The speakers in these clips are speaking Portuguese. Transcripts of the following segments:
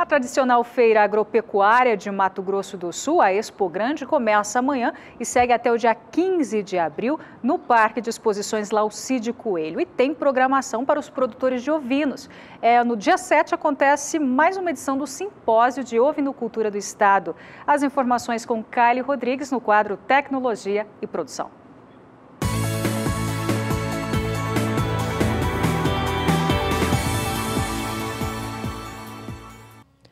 tradicional feira agropecuária de Mato Grosso do Sul, a Expo Grande, começa amanhã e segue até o dia 15 de abril no Parque de Exposições Laucídio Coelho. E tem programação para os produtores de ovinos. No dia 7 acontece mais uma edição do Simpósio de Ovinocultura do Estado. As informações com Kylie Rodrigues no quadro Tecnologia e Produção.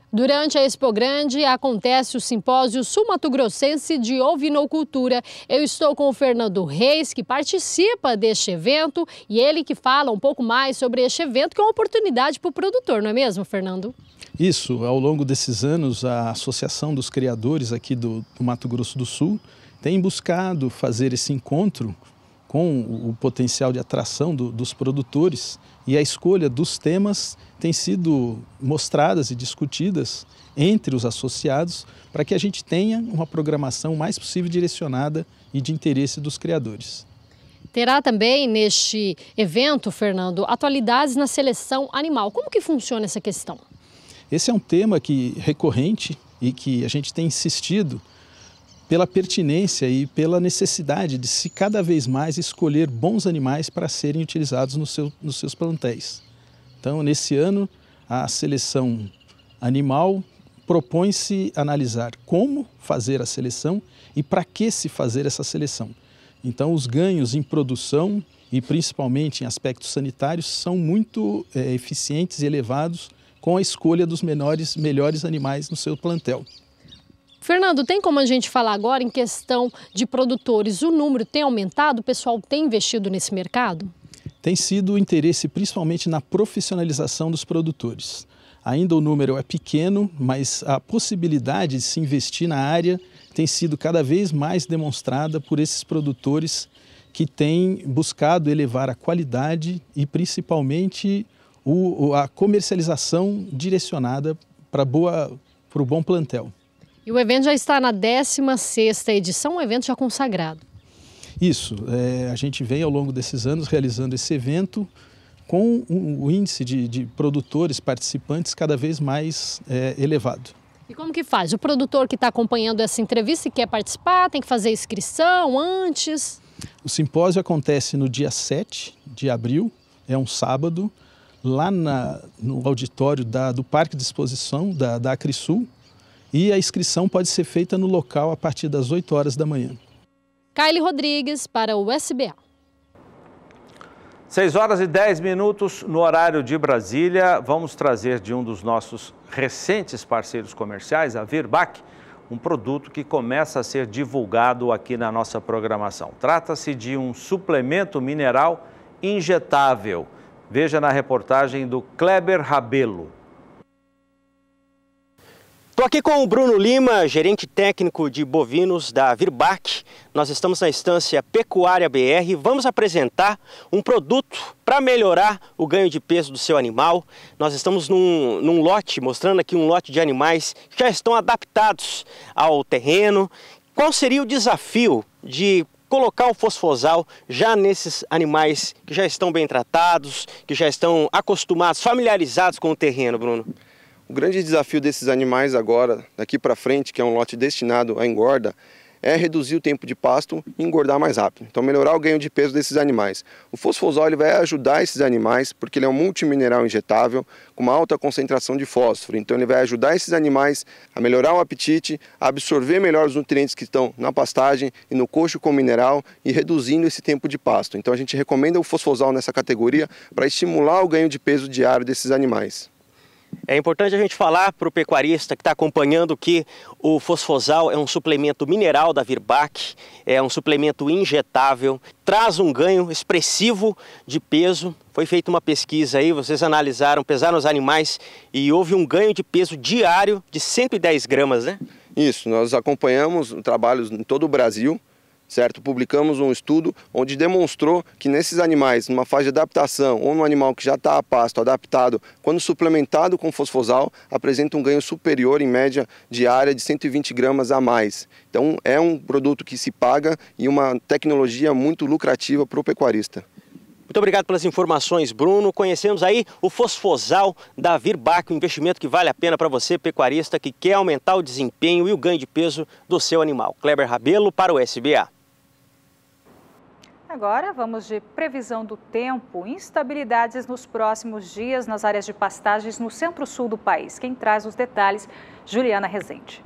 Durante a Expo Grande acontece o Simpósio Sul-Mato-Grossense de Ovinocultura. Eu estou com o Fernando Reis, que participa deste evento, e ele que fala um pouco mais sobre este evento, que é uma oportunidade para o produtor, não é mesmo, Fernando? Isso, ao longo desses anos, a Associação dos Criadores aqui do Mato Grosso do Sul tem buscado fazer esse encontro com o potencial de atração dos produtores, e a escolha dos temas tem sido mostradas e discutidas entre os associados para que a gente tenha uma programação mais possível direcionada e de interesse dos criadores. Terá também neste evento, Fernando, atualidades na seleção animal. Como que funciona essa questão? Esse é um tema recorrente e que a gente tem insistido pela pertinência e pela necessidade de se cada vez mais escolher bons animais para serem utilizados nos seus plantéis. Então, nesse ano, a seleção animal propõe-se analisar como fazer a seleção e para que se fazer essa seleção. Então, os ganhos em produção e principalmente em aspectos sanitários são muito eficientes e elevados com a escolha dos melhores animais no seu plantel. Fernando, tem como a gente falar agora em questão de produtores? O número tem aumentado? O pessoal tem investido nesse mercado? Tem sido o interesse principalmente na profissionalização dos produtores. Ainda o número é pequeno, mas a possibilidade de se investir na área tem sido cada vez mais demonstrada por esses produtores que têm buscado elevar a qualidade e principalmente a comercialização direcionada para o bom plantel. E o evento já está na 16ª edição, um evento já consagrado. Isso, a gente vem ao longo desses anos realizando esse evento com o índice de produtores participantes cada vez mais elevado. E como que faz? O produtor que está acompanhando essa entrevista e quer participar, tem que fazer inscrição antes? O simpósio acontece no dia 7 de abril, é um sábado, lá no auditório do Parque de Exposição da Acrisul, e a inscrição pode ser feita no local a partir das 8 horas da manhã. Kylie Rodrigues para o SBA. 6h10 no horário de Brasília. Vamos trazer de um dos nossos recentes parceiros comerciais, a Virbac, um produto que começa a ser divulgado aqui na nossa programação. Trata-se de um suplemento mineral injetável. Veja na reportagem do Kleber Rabelo. Estou aqui com o Bruno Lima, gerente técnico de bovinos da Virbac. Nós estamos na estância Pecuária BR. Vamos apresentar um produto para melhorar o ganho de peso do seu animal. Nós estamos num lote, mostrando aqui um lote de animais que já estão adaptados ao terreno. Qual seria o desafio de colocar o fosfosal já nesses animais que já estão bem tratados, que já estão acostumados, familiarizados com o terreno, Bruno? O grande desafio desses animais agora, daqui para frente, que é um lote destinado à engorda, é reduzir o tempo de pasto e engordar mais rápido. Então melhorar o ganho de peso desses animais. O fosfosal ele vai ajudar esses animais porque ele é um multimineral injetável com uma alta concentração de fósforo. Então ele vai ajudar esses animais a melhorar o apetite, a absorver melhor os nutrientes que estão na pastagem e no coxo com mineral e reduzindo esse tempo de pasto. Então a gente recomenda o fosfosal nessa categoria para estimular o ganho de peso diário desses animais. É importante a gente falar para o pecuarista que está acompanhando que o fosfosal é um suplemento mineral da Virbac, é um suplemento injetável, traz um ganho expressivo de peso. Foi feita uma pesquisa aí, vocês analisaram, pesaram os animais e houve um ganho de peso diário de 110 gramas, né? Isso, nós acompanhamos trabalhos em todo o Brasil. Certo? Publicamos um estudo onde demonstrou que nesses animais, numa fase de adaptação ou num animal que já está a pasto, adaptado, quando suplementado com fosfosal, apresenta um ganho superior em média diária de 120 gramas a mais. Então é um produto que se paga e uma tecnologia muito lucrativa para o pecuarista. Muito obrigado pelas informações, Bruno. Conhecemos aí o Fosfosal da Virbac, um investimento que vale a pena para você, pecuarista, que quer aumentar o desempenho e o ganho de peso do seu animal. Kleber Rabelo para o SBA. Agora vamos de previsão do tempo, instabilidades nos próximos dias nas áreas de pastagens no centro-sul do país. Quem traz os detalhes, Juliana Rezende.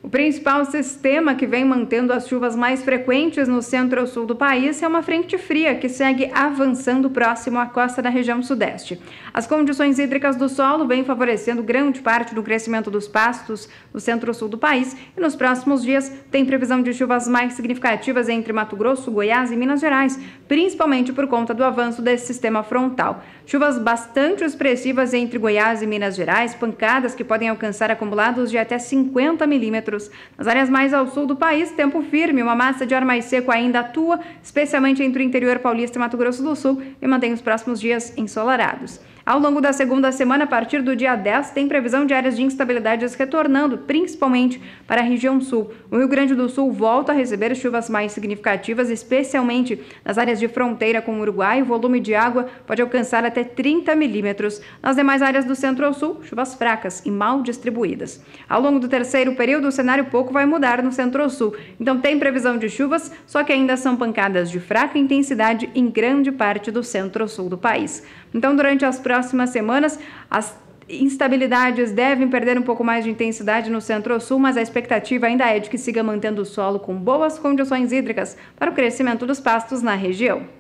O principal sistema que vem mantendo as chuvas mais frequentes no centro-sul do país é uma frente fria que segue avançando próximo à costa da região sudeste. As condições hídricas do solo vêm favorecendo grande parte do crescimento dos pastos no centro-sul do país e nos próximos dias tem previsão de chuvas mais significativas entre Mato Grosso, Goiás e Minas Gerais, principalmente por conta do avanço desse sistema frontal. Chuvas bastante expressivas entre Goiás e Minas Gerais, pancadas que podem alcançar acumulados de até 50 milímetros. Nas áreas mais ao sul do país, tempo firme, uma massa de ar mais seco ainda atua, especialmente entre o interior paulista e Mato Grosso do Sul, e mantém os próximos dias ensolarados. Ao longo da segunda semana, a partir do dia 10, tem previsão de áreas de instabilidades retornando, principalmente para a região sul. O Rio Grande do Sul volta a receber chuvas mais significativas, especialmente nas áreas de fronteira com o Uruguai. O volume de água pode alcançar até 30 milímetros. Nas demais áreas do centro-sul, chuvas fracas e mal distribuídas. Ao longo do terceiro período, o cenário pouco vai mudar no centro-sul. Então tem previsão de chuvas, só que ainda são pancadas de fraca intensidade em grande parte do centro-sul do país. Então, durante as próximas semanas, as instabilidades devem perder um pouco mais de intensidade no centro-sul, mas a expectativa ainda é de que siga mantendo o solo com boas condições hídricas para o crescimento dos pastos na região.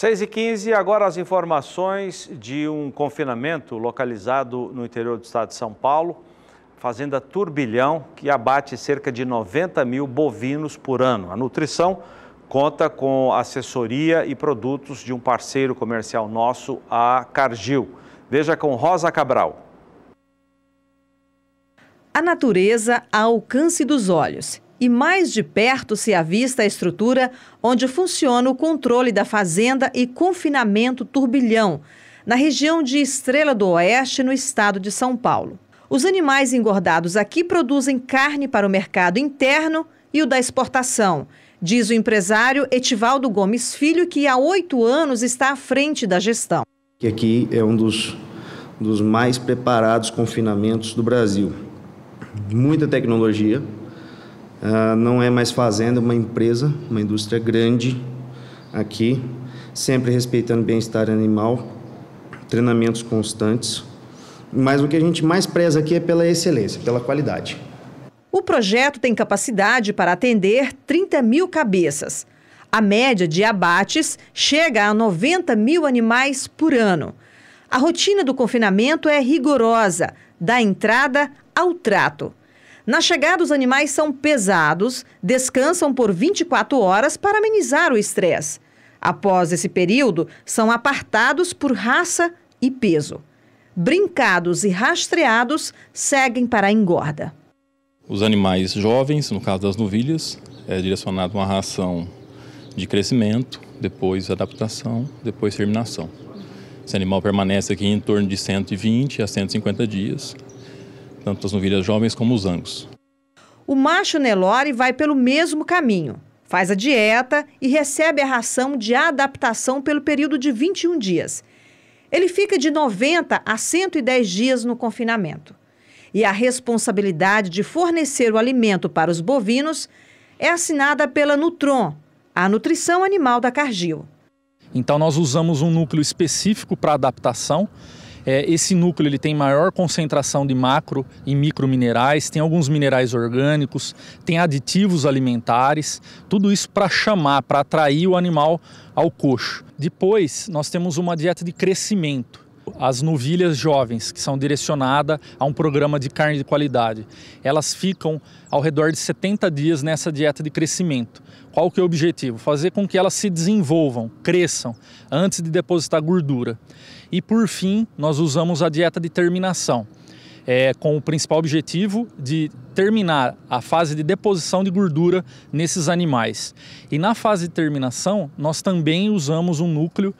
Seis e 15, agora as informações de um confinamento localizado no interior do estado de São Paulo, fazenda Turbilhão, que abate cerca de 90 mil bovinos por ano. A nutrição conta com assessoria e produtos de um parceiro comercial nosso, a Cargill. Veja com Rosa Cabral. A natureza ao alcance dos olhos. E mais de perto se avista a estrutura onde funciona o controle da fazenda e confinamento Turbilhão, na região de Estrela do Oeste, no estado de São Paulo. Os animais engordados aqui produzem carne para o mercado interno e o da exportação, diz o empresário Etivaldo Gomes Filho, que há 8 anos está à frente da gestão. Que aqui é um dos mais preparados confinamentos do Brasil. Muita tecnologia, não é mais fazenda, é uma empresa, uma indústria grande aqui, sempre respeitando o bem-estar animal, treinamentos constantes. Mas o que a gente mais preza aqui é pela excelência, pela qualidade. O projeto tem capacidade para atender 30 mil cabeças. A média de abates chega a 90 mil animais por ano. A rotina do confinamento é rigorosa, da entrada ao trato. Na chegada, os animais são pesados, descansam por 24 horas para amenizar o estresse. Após esse período, são apartados por raça e peso. Brincados e rastreados, seguem para a engorda. Os animais jovens, no caso das novilhas, é direcionado uma ração de crescimento, depois adaptação, depois terminação. Esse animal permanece aqui em torno de 120 a 150 dias, tanto as novilhas jovens como os angus. O macho Nelore vai pelo mesmo caminho. Faz a dieta e recebe a ração de adaptação pelo período de 21 dias. Ele fica de 90 a 110 dias no confinamento. E a responsabilidade de fornecer o alimento para os bovinos é assinada pela Nutron, a nutrição animal da Cargill. Então nós usamos um núcleo específico para adaptação. Esse núcleo ele tem maior concentração de macro e microminerais, tem alguns minerais orgânicos, tem aditivos alimentares, tudo isso para chamar, para atrair o animal ao coxo. Depois nós temos uma dieta de crescimento. As novilhas jovens, que são direcionadas a um programa de carne de qualidade, elas ficam ao redor de 70 dias nessa dieta de crescimento. Qual que é o objetivo? Fazer com que elas se desenvolvam, cresçam, antes de depositar gordura. E por fim, nós usamos a dieta de terminação, com o principal objetivo de terminar a fase de deposição de gordura nesses animais. E na fase de terminação, nós também usamos um núcleo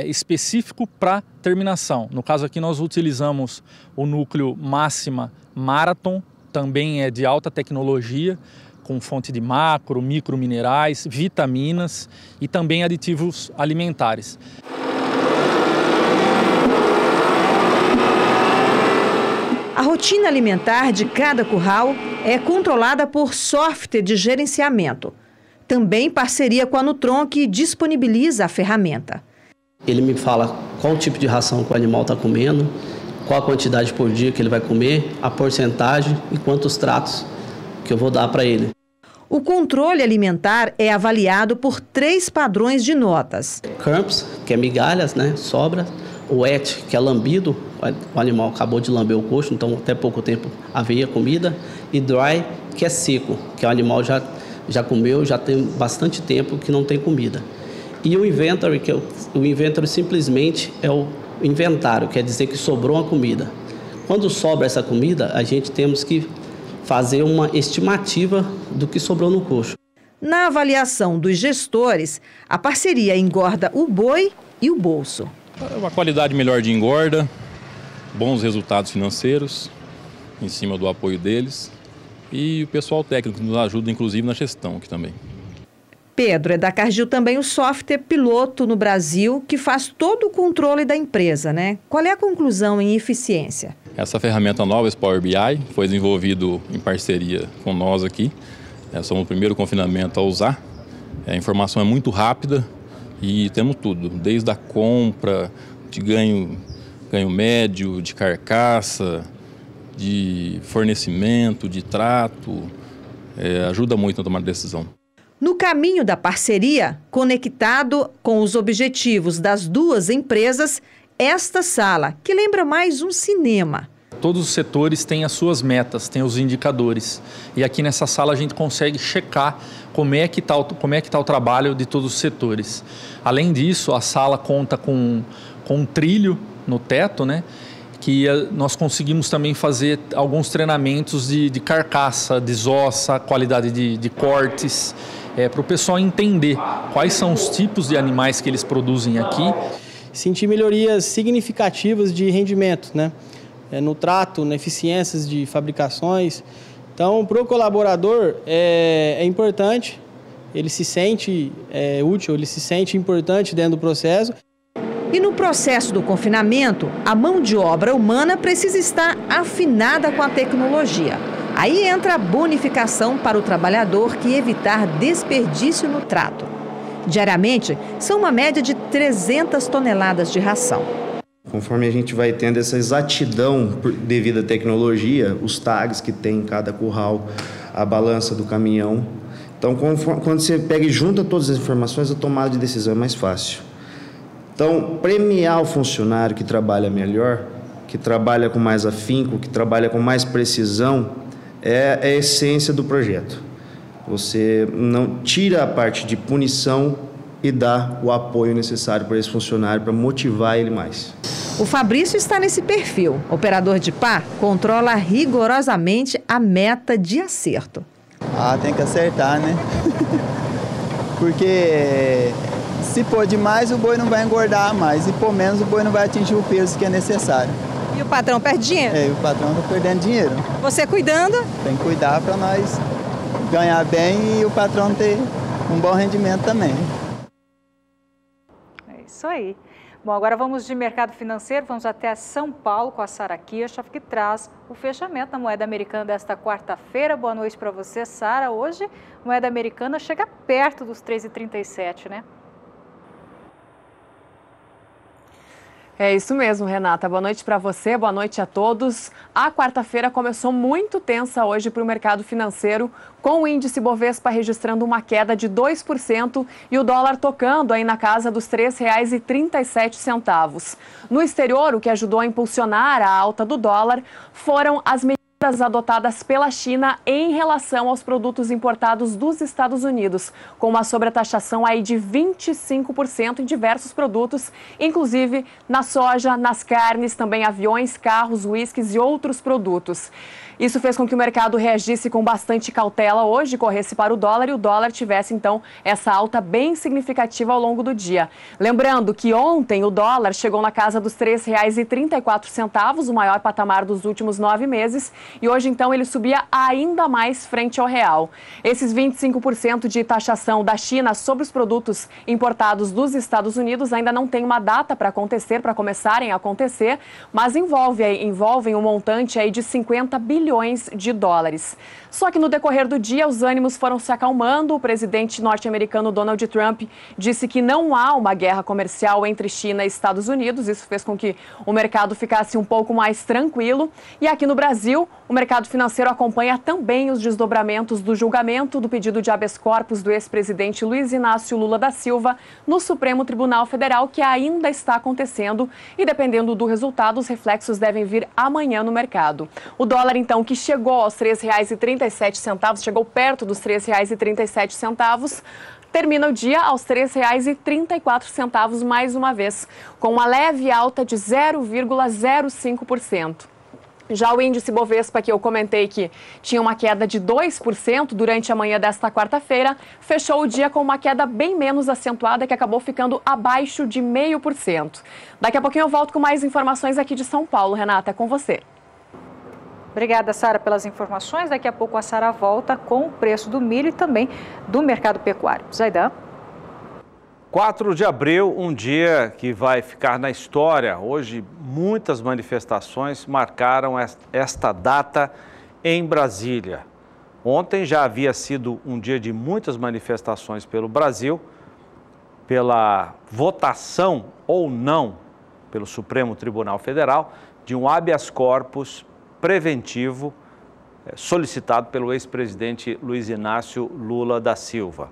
específico para terminação. No caso aqui nós utilizamos o núcleo Máxima Marathon, também é de alta tecnologia, com fonte de macro, microminerais, vitaminas e também aditivos alimentares. A rotina alimentar de cada curral é controlada por software de gerenciamento. Também parceria com a Nutron, que disponibiliza a ferramenta. Ele me fala qual tipo de ração que o animal está comendo, qual a quantidade por dia que ele vai comer, a porcentagem e quantos tratos que eu vou dar para ele. O controle alimentar é avaliado por 3 padrões de notas. Crumbs, que é migalhas, né, sobra. O wet, que é lambido, o animal acabou de lamber o coxo, então até pouco tempo havia comida. E dry, que é seco, que o animal já comeu, já tem bastante tempo que não tem comida. E o inventory, o inventory simplesmente é o inventário, quer dizer que sobrou uma comida. Quando sobra essa comida, a gente temos que fazer uma estimativa do que sobrou no coxo. Na avaliação dos gestores, a parceria engorda o boi e o bolso. Uma qualidade melhor de engorda, bons resultados financeiros, em cima do apoio deles, e o pessoal técnico nos ajuda, inclusive, na gestão aqui também. Pedro, é da Cargill também o software piloto no Brasil, que faz todo o controle da empresa, né? Qual é a conclusão em eficiência? Essa ferramenta nova, esse Power BI, foi desenvolvido em parceria com nós aqui. Somos o primeiro confinamento a usar. A informação é muito rápida e temos tudo, desde a compra, de ganho médio, de carcaça, de fornecimento, de trato. Ajuda muito a tomar decisão. No caminho da parceria, conectado com os objetivos das duas empresas, esta sala, que lembra mais um cinema. Todos os setores têm as suas metas, têm os indicadores. E aqui nessa sala a gente consegue checar como é que tá o trabalho de todos os setores. Além disso, a sala conta com um trilho no teto, né? Que nós conseguimos também fazer alguns treinamentos de carcaça, desossa, qualidade de cortes, para o pessoal entender quais são os tipos de animais que eles produzem aqui. Sentir melhorias significativas de rendimento, né? No trato, na eficiências de fabricações. Então, para o colaborador é importante, ele se sente útil, ele se sente importante dentro do processo. E no processo do confinamento, a mão de obra humana precisa estar afinada com a tecnologia. Aí entra a bonificação para o trabalhador que evitar desperdício no trato. Diariamente, são uma média de 300 toneladas de ração. Conforme a gente vai tendo essa exatidão devido à tecnologia, os tags que tem em cada curral, a balança do caminhão. Então, quando você pega e junta todas as informações, a tomada de decisão é mais fácil. Então, premiar o funcionário que trabalha melhor, que trabalha com mais afinco, que trabalha com mais precisão, é a essência do projeto. Você não tira a parte de punição e dá o apoio necessário para esse funcionário, para motivar ele mais. O Fabrício está nesse perfil. Operador de pá controla rigorosamente a meta de acerto. Tem que acertar, né? Porque se pôr demais, o boi não vai engordar mais. E pôr menos, o boi não vai atingir o peso que é necessário. E o patrão perde dinheiro? O patrão está perdendo dinheiro. Você cuidando? Tem que cuidar para nós ganhar bem e o patrão ter um bom rendimento também. É isso aí. Bom, agora vamos de mercado financeiro, vamos até São Paulo com a Sara Kirchhoff, que traz o fechamento da moeda americana desta quarta-feira. Boa noite para você, Sara. Hoje, a moeda americana chega perto dos 3,37, né? É isso mesmo, Renata. Boa noite para você, boa noite a todos. A quarta-feira começou muito tensa hoje para o mercado financeiro, com o índice Bovespa registrando uma queda de 2% e o dólar tocando aí na casa dos R$ 3,37. No exterior, o que ajudou a impulsionar a alta do dólar foram as medidas adotadas pela China em relação aos produtos importados dos Estados Unidos, com uma sobretaxação aí de 25% em diversos produtos, inclusive na soja, nas carnes, também aviões, carros, uísques e outros produtos. Isso fez com que o mercado reagisse com bastante cautela hoje, corresse para o dólar e o dólar tivesse, então, essa alta bem significativa ao longo do dia. Lembrando que ontem o dólar chegou na casa dos R$ 3,34, o maior patamar dos últimos 9 meses, e hoje, então, ele subia ainda mais frente ao real. Esses 25% de taxação da China sobre os produtos importados dos Estados Unidos ainda não tem uma data para acontecer, para começarem a acontecer, mas envolvem um montante aí de 50 bilhões de dólares. Só que no decorrer do dia, os ânimos foram se acalmando. O presidente norte-americano Donald Trump disse que não há uma guerra comercial entre China e Estados Unidos. Isso fez com que o mercado ficasse um pouco mais tranquilo. E aqui no Brasil, o mercado financeiro acompanha também os desdobramentos do julgamento do pedido de habeas corpus do ex-presidente Luiz Inácio Lula da Silva no Supremo Tribunal Federal, que ainda está acontecendo. E dependendo do resultado, os reflexos devem vir amanhã no mercado. O dólar, então, que chegou aos R$ 3,37, chegou perto dos R$ 3,37, termina o dia aos R$ 3,34 mais uma vez, com uma leve alta de 0,05%. Já o índice Bovespa, que eu comentei que tinha uma queda de 2% durante a manhã desta quarta-feira, fechou o dia com uma queda bem menos acentuada, que acabou ficando abaixo de 0,5%. Daqui a pouquinho eu volto com mais informações aqui de São Paulo. Renata, é com você. Obrigada, Sara, pelas informações. Daqui a pouco a Sara volta com o preço do milho e também do mercado pecuário. Zaidan. 4 de abril, um dia que vai ficar na história. Hoje, muitas manifestações marcaram esta data em Brasília. Ontem já havia sido um dia de muitas manifestações pelo Brasil, pela votação ou não pelo Supremo Tribunal Federal de um habeas corpus preventivo solicitado pelo ex-presidente Luiz Inácio Lula da Silva.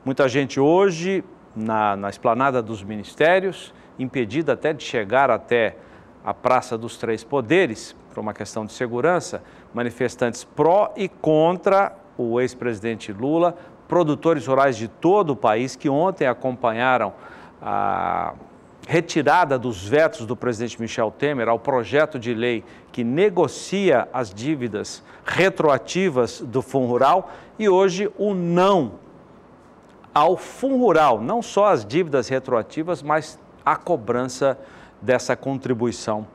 Muita gente hoje na esplanada dos ministérios, impedida até de chegar até a Praça dos Três Poderes, por uma questão de segurança, manifestantes pró e contra o ex-presidente Lula, produtores rurais de todo o país que ontem acompanharam a retirada dos vetos do presidente Michel Temer ao projeto de lei que negocia as dívidas retroativas do Fundo Rural e hoje o não ao Fundo Rural, não só as dívidas retroativas, mas a cobrança dessa contribuição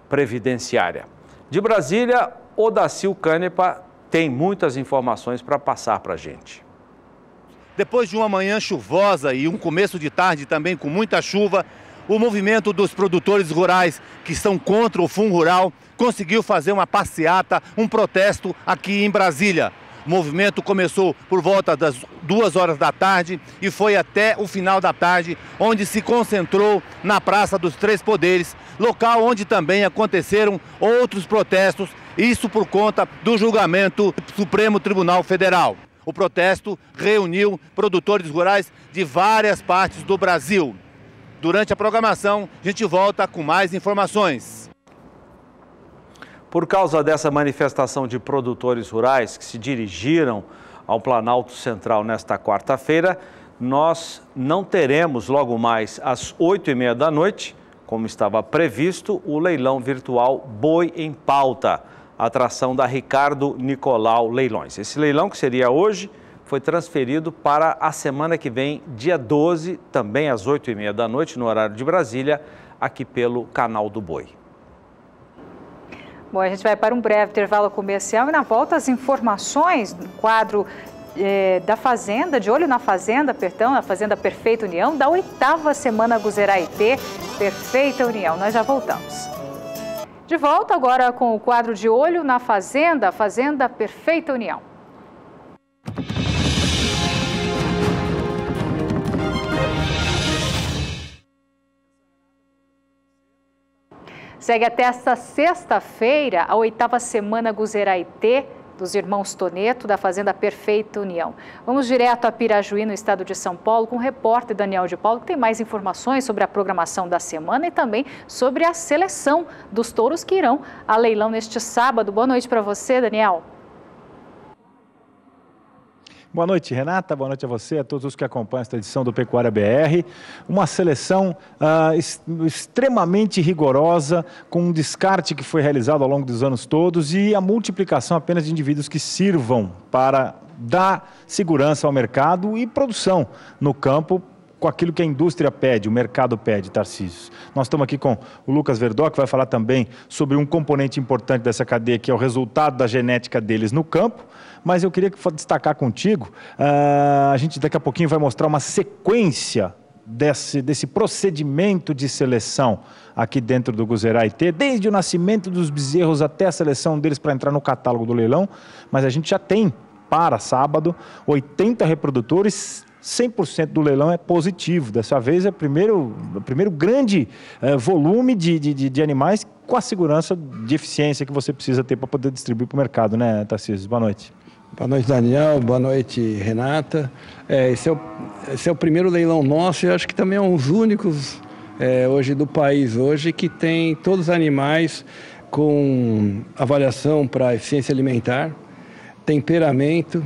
previdenciária. De Brasília, Odacil Canepa tem muitas informações para passar para a gente. Depois de uma manhã chuvosa e um começo de tarde também com muita chuva, o movimento dos produtores rurais que estão contra o Fundo Rural conseguiu fazer uma passeata, um protesto aqui em Brasília. O movimento começou por volta das 2 horas da tarde e foi até o final da tarde, onde se concentrou na Praça dos Três Poderes, local onde também aconteceram outros protestos, isso por conta do julgamento do Supremo Tribunal Federal. O protesto reuniu produtores rurais de várias partes do Brasil. Durante a programação, a gente volta com mais informações. Por causa dessa manifestação de produtores rurais que se dirigiram ao Planalto Central nesta quarta-feira, nós não teremos logo mais às 8h30 da noite, como estava previsto, o leilão virtual Boi em Pauta, atração da Ricardo Nicolau Leilões. Esse leilão, que seria hoje, foi transferido para a semana que vem, dia 12, também às 8h30 da noite, no horário de Brasília, aqui pelo Canal do Boi. Bom, a gente vai para um breve intervalo comercial e na volta as informações do quadro da Fazenda, de olho na Fazenda, na Fazenda Perfeita União, da 8ª semana Guzeraitê Perfeita União. Nós já voltamos. De volta agora com o quadro de olho na Fazenda, Fazenda Perfeita União. Segue até esta sexta-feira a 8ª semana Guzeraitê dos irmãos Toneto, da Fazenda Perfeita União. Vamos direto a Pirajuí, no estado de São Paulo, com o repórter Daniel de Paulo, que tem mais informações sobre a programação da semana e também sobre a seleção dos touros que irão a leilão neste sábado. Boa noite para você, Daniel. Boa noite, Renata. Boa noite a você, a todos os que acompanham esta edição do Pecuária BR. Uma seleção extremamente rigorosa, com um descarte que foi realizado ao longo dos anos todos e a multiplicação apenas de indivíduos que sirvam para dar segurança ao mercado e produção no campo, com aquilo que a indústria pede, o mercado pede, Tarcísio. Nós estamos aqui com o Lucas Verdó, que vai falar também sobre um componente importante dessa cadeia, que é o resultado da genética deles no campo. Mas eu queria destacar contigo, a gente daqui a pouquinho vai mostrar uma sequência desse procedimento de seleção aqui dentro do Guzeraitê, desde o nascimento dos bezerros até a seleção deles para entrar no catálogo do leilão. Mas a gente já tem, para sábado, 80 reprodutores. 100% do leilão é positivo. Dessa vez é o primeiro grande volume de animais com a segurança de eficiência que você precisa ter para poder distribuir para o mercado, né, Tarcísio? Boa noite. Boa noite, Daniel. Boa noite, Renata. Esse é o primeiro leilão nosso e eu acho que também é um dos únicos hoje do país, hoje, que tem todos os animais com avaliação para eficiência alimentar, temperamento,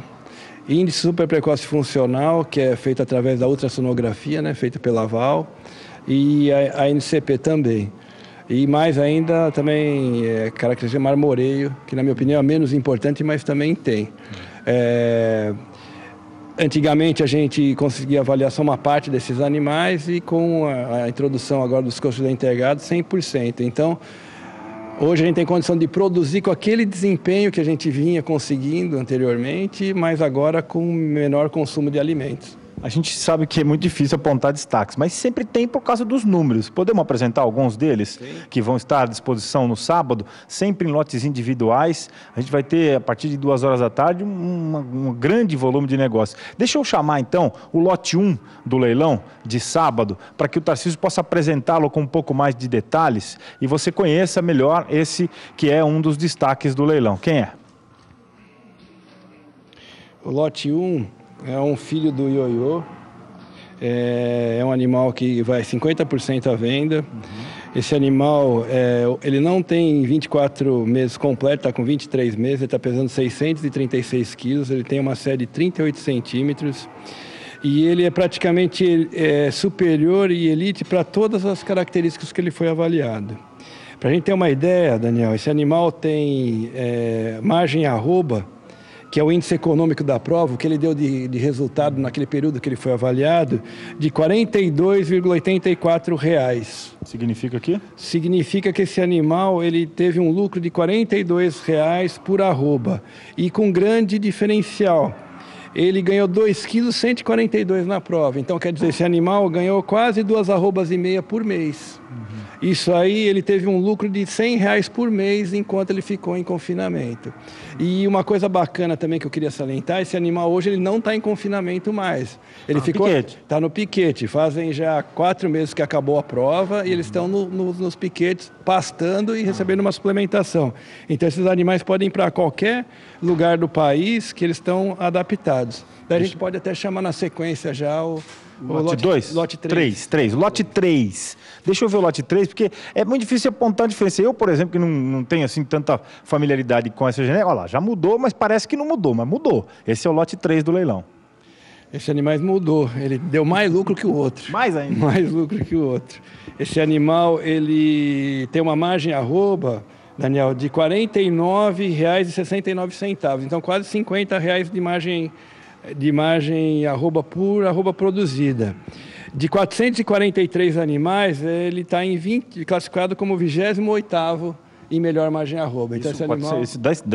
índice super precoce funcional, que é feito através da ultrassonografia, né, feita pela VAL, e a NCP também. E mais ainda também característica marmoreio, que na minha opinião é menos importante, mas também tem. Antigamente a gente conseguia avaliar só uma parte desses animais e com a introdução agora dos custos integrados, 100%. Então, hoje a gente tem condição de produzir com aquele desempenho que a gente vinha conseguindo anteriormente, mas agora com menor consumo de alimentos. A gente sabe que é muito difícil apontar destaques, mas sempre tem por causa dos números. Podemos apresentar alguns deles? Sim. Que vão estar à disposição no sábado, sempre em lotes individuais. A gente vai ter, a partir de 2 horas da tarde, um grande volume de negócio. Deixa eu chamar, então, o lote 1 do leilão de sábado, para que o Tarcísio possa apresentá-lo com um pouco mais de detalhes e você conheça melhor esse que é um dos destaques do leilão. Quem é? O lote 1... é um filho do ioiô, é um animal que vai 50% à venda. Esse animal, ele não tem 24 meses completo, está com 23 meses, ele está pesando 636 quilos, ele tem uma série de 38 centímetros e ele é praticamente superior e elite para todas as características que ele foi avaliado. Para a gente ter uma ideia, Daniel, esse animal tem margem arroba, que é o índice econômico da prova, o que ele deu de resultado naquele período que ele foi avaliado, de R$ 42,84. Significa que? Significa que esse animal ele teve um lucro de R$ 42 por arroba, e com grande diferencial. ele ganhou 2,142 kg na prova. Então, quer dizer, esse animal ganhou quase 2,5 arrobas por mês. Isso aí, ele teve um lucro de R$100 por mês enquanto ele ficou em confinamento. E uma coisa bacana também que eu queria salientar, esse animal hoje ele não está em confinamento mais. Ele está no piquete. Fazem já 4 meses que acabou a prova e eles estão nos piquetes pastando e recebendo uma suplementação. Então esses animais podem ir para qualquer lugar do país que eles estão adaptados. Daí a gente pode até chamar na sequência já o lote 2? Lote 3. 3. Lote 3. Deixa eu ver o lote 3, porque é muito difícil apontar a diferença. Eu, por exemplo, que não tenho assim tanta familiaridade com essa genética, olha lá, já mudou, mas parece que não mudou, mas mudou. Esse é o lote 3 do leilão. Esse animal mudou, ele deu mais lucro que o outro. Mais ainda? Mais lucro que o outro. Esse animal, ele tem uma margem arroba, Daniel, de R$ 49,69. Então, quase R$50 de margem arroba por arroba produzida. De 443 animais, ele está classificado como 28º em melhor margem arroba. Então, esse animal...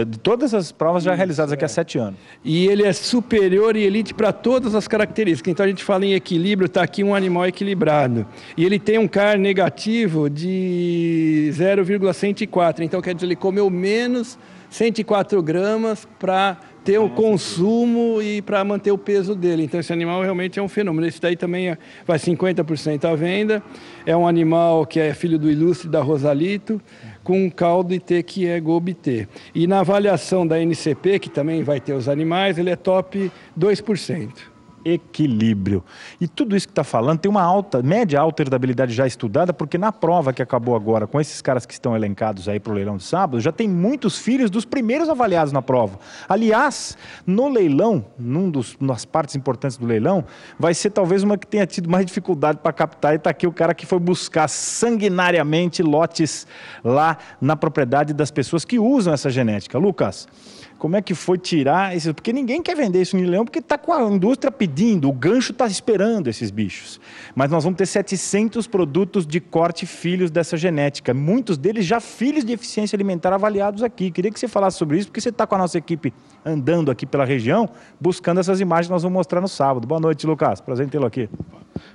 de todas as provas já realizadas aqui há 7 anos. E ele é superior e elite para todas as características. Então a gente fala em equilíbrio, está aqui um animal equilibrado. E ele tem um CAR negativo de 0,104. Então quer dizer, ele comeu menos 104 gramas para ter o consumo e para manter o peso dele. Então esse animal realmente é um fenômeno. Esse daí também vai 50% à venda. É um animal que é filho do ilustre da Rosalito, com um caldo IT que é GOB-T. E na avaliação da NCP, que também vai ter os animais, ele é top 2%. Equilíbrio. E tudo isso que está falando tem uma média alta herdabilidade já estudada, porque na prova que acabou agora, com esses caras que estão elencados aí para o leilão de sábado, já tem muitos filhos dos primeiros avaliados na prova. Aliás, no leilão, nas partes importantes do leilão, vai ser talvez uma que tenha tido mais dificuldade para captar, e está aqui o cara que foi buscar sanguinariamente lotes lá na propriedade das pessoas que usam essa genética. Lucas, como é que foi tirar esses... Porque ninguém quer vender isso em leilão, porque está com a indústria pedindo, o gancho está esperando esses bichos. Mas nós vamos ter 700 produtos de corte filhos dessa genética. Muitos deles já filhos de eficiência alimentar avaliados aqui. Queria que você falasse sobre isso, porque você está com a nossa equipe andando aqui pela região, buscando essas imagens que nós vamos mostrar no sábado. Boa noite, Lucas. Prazer em tê-lo aqui.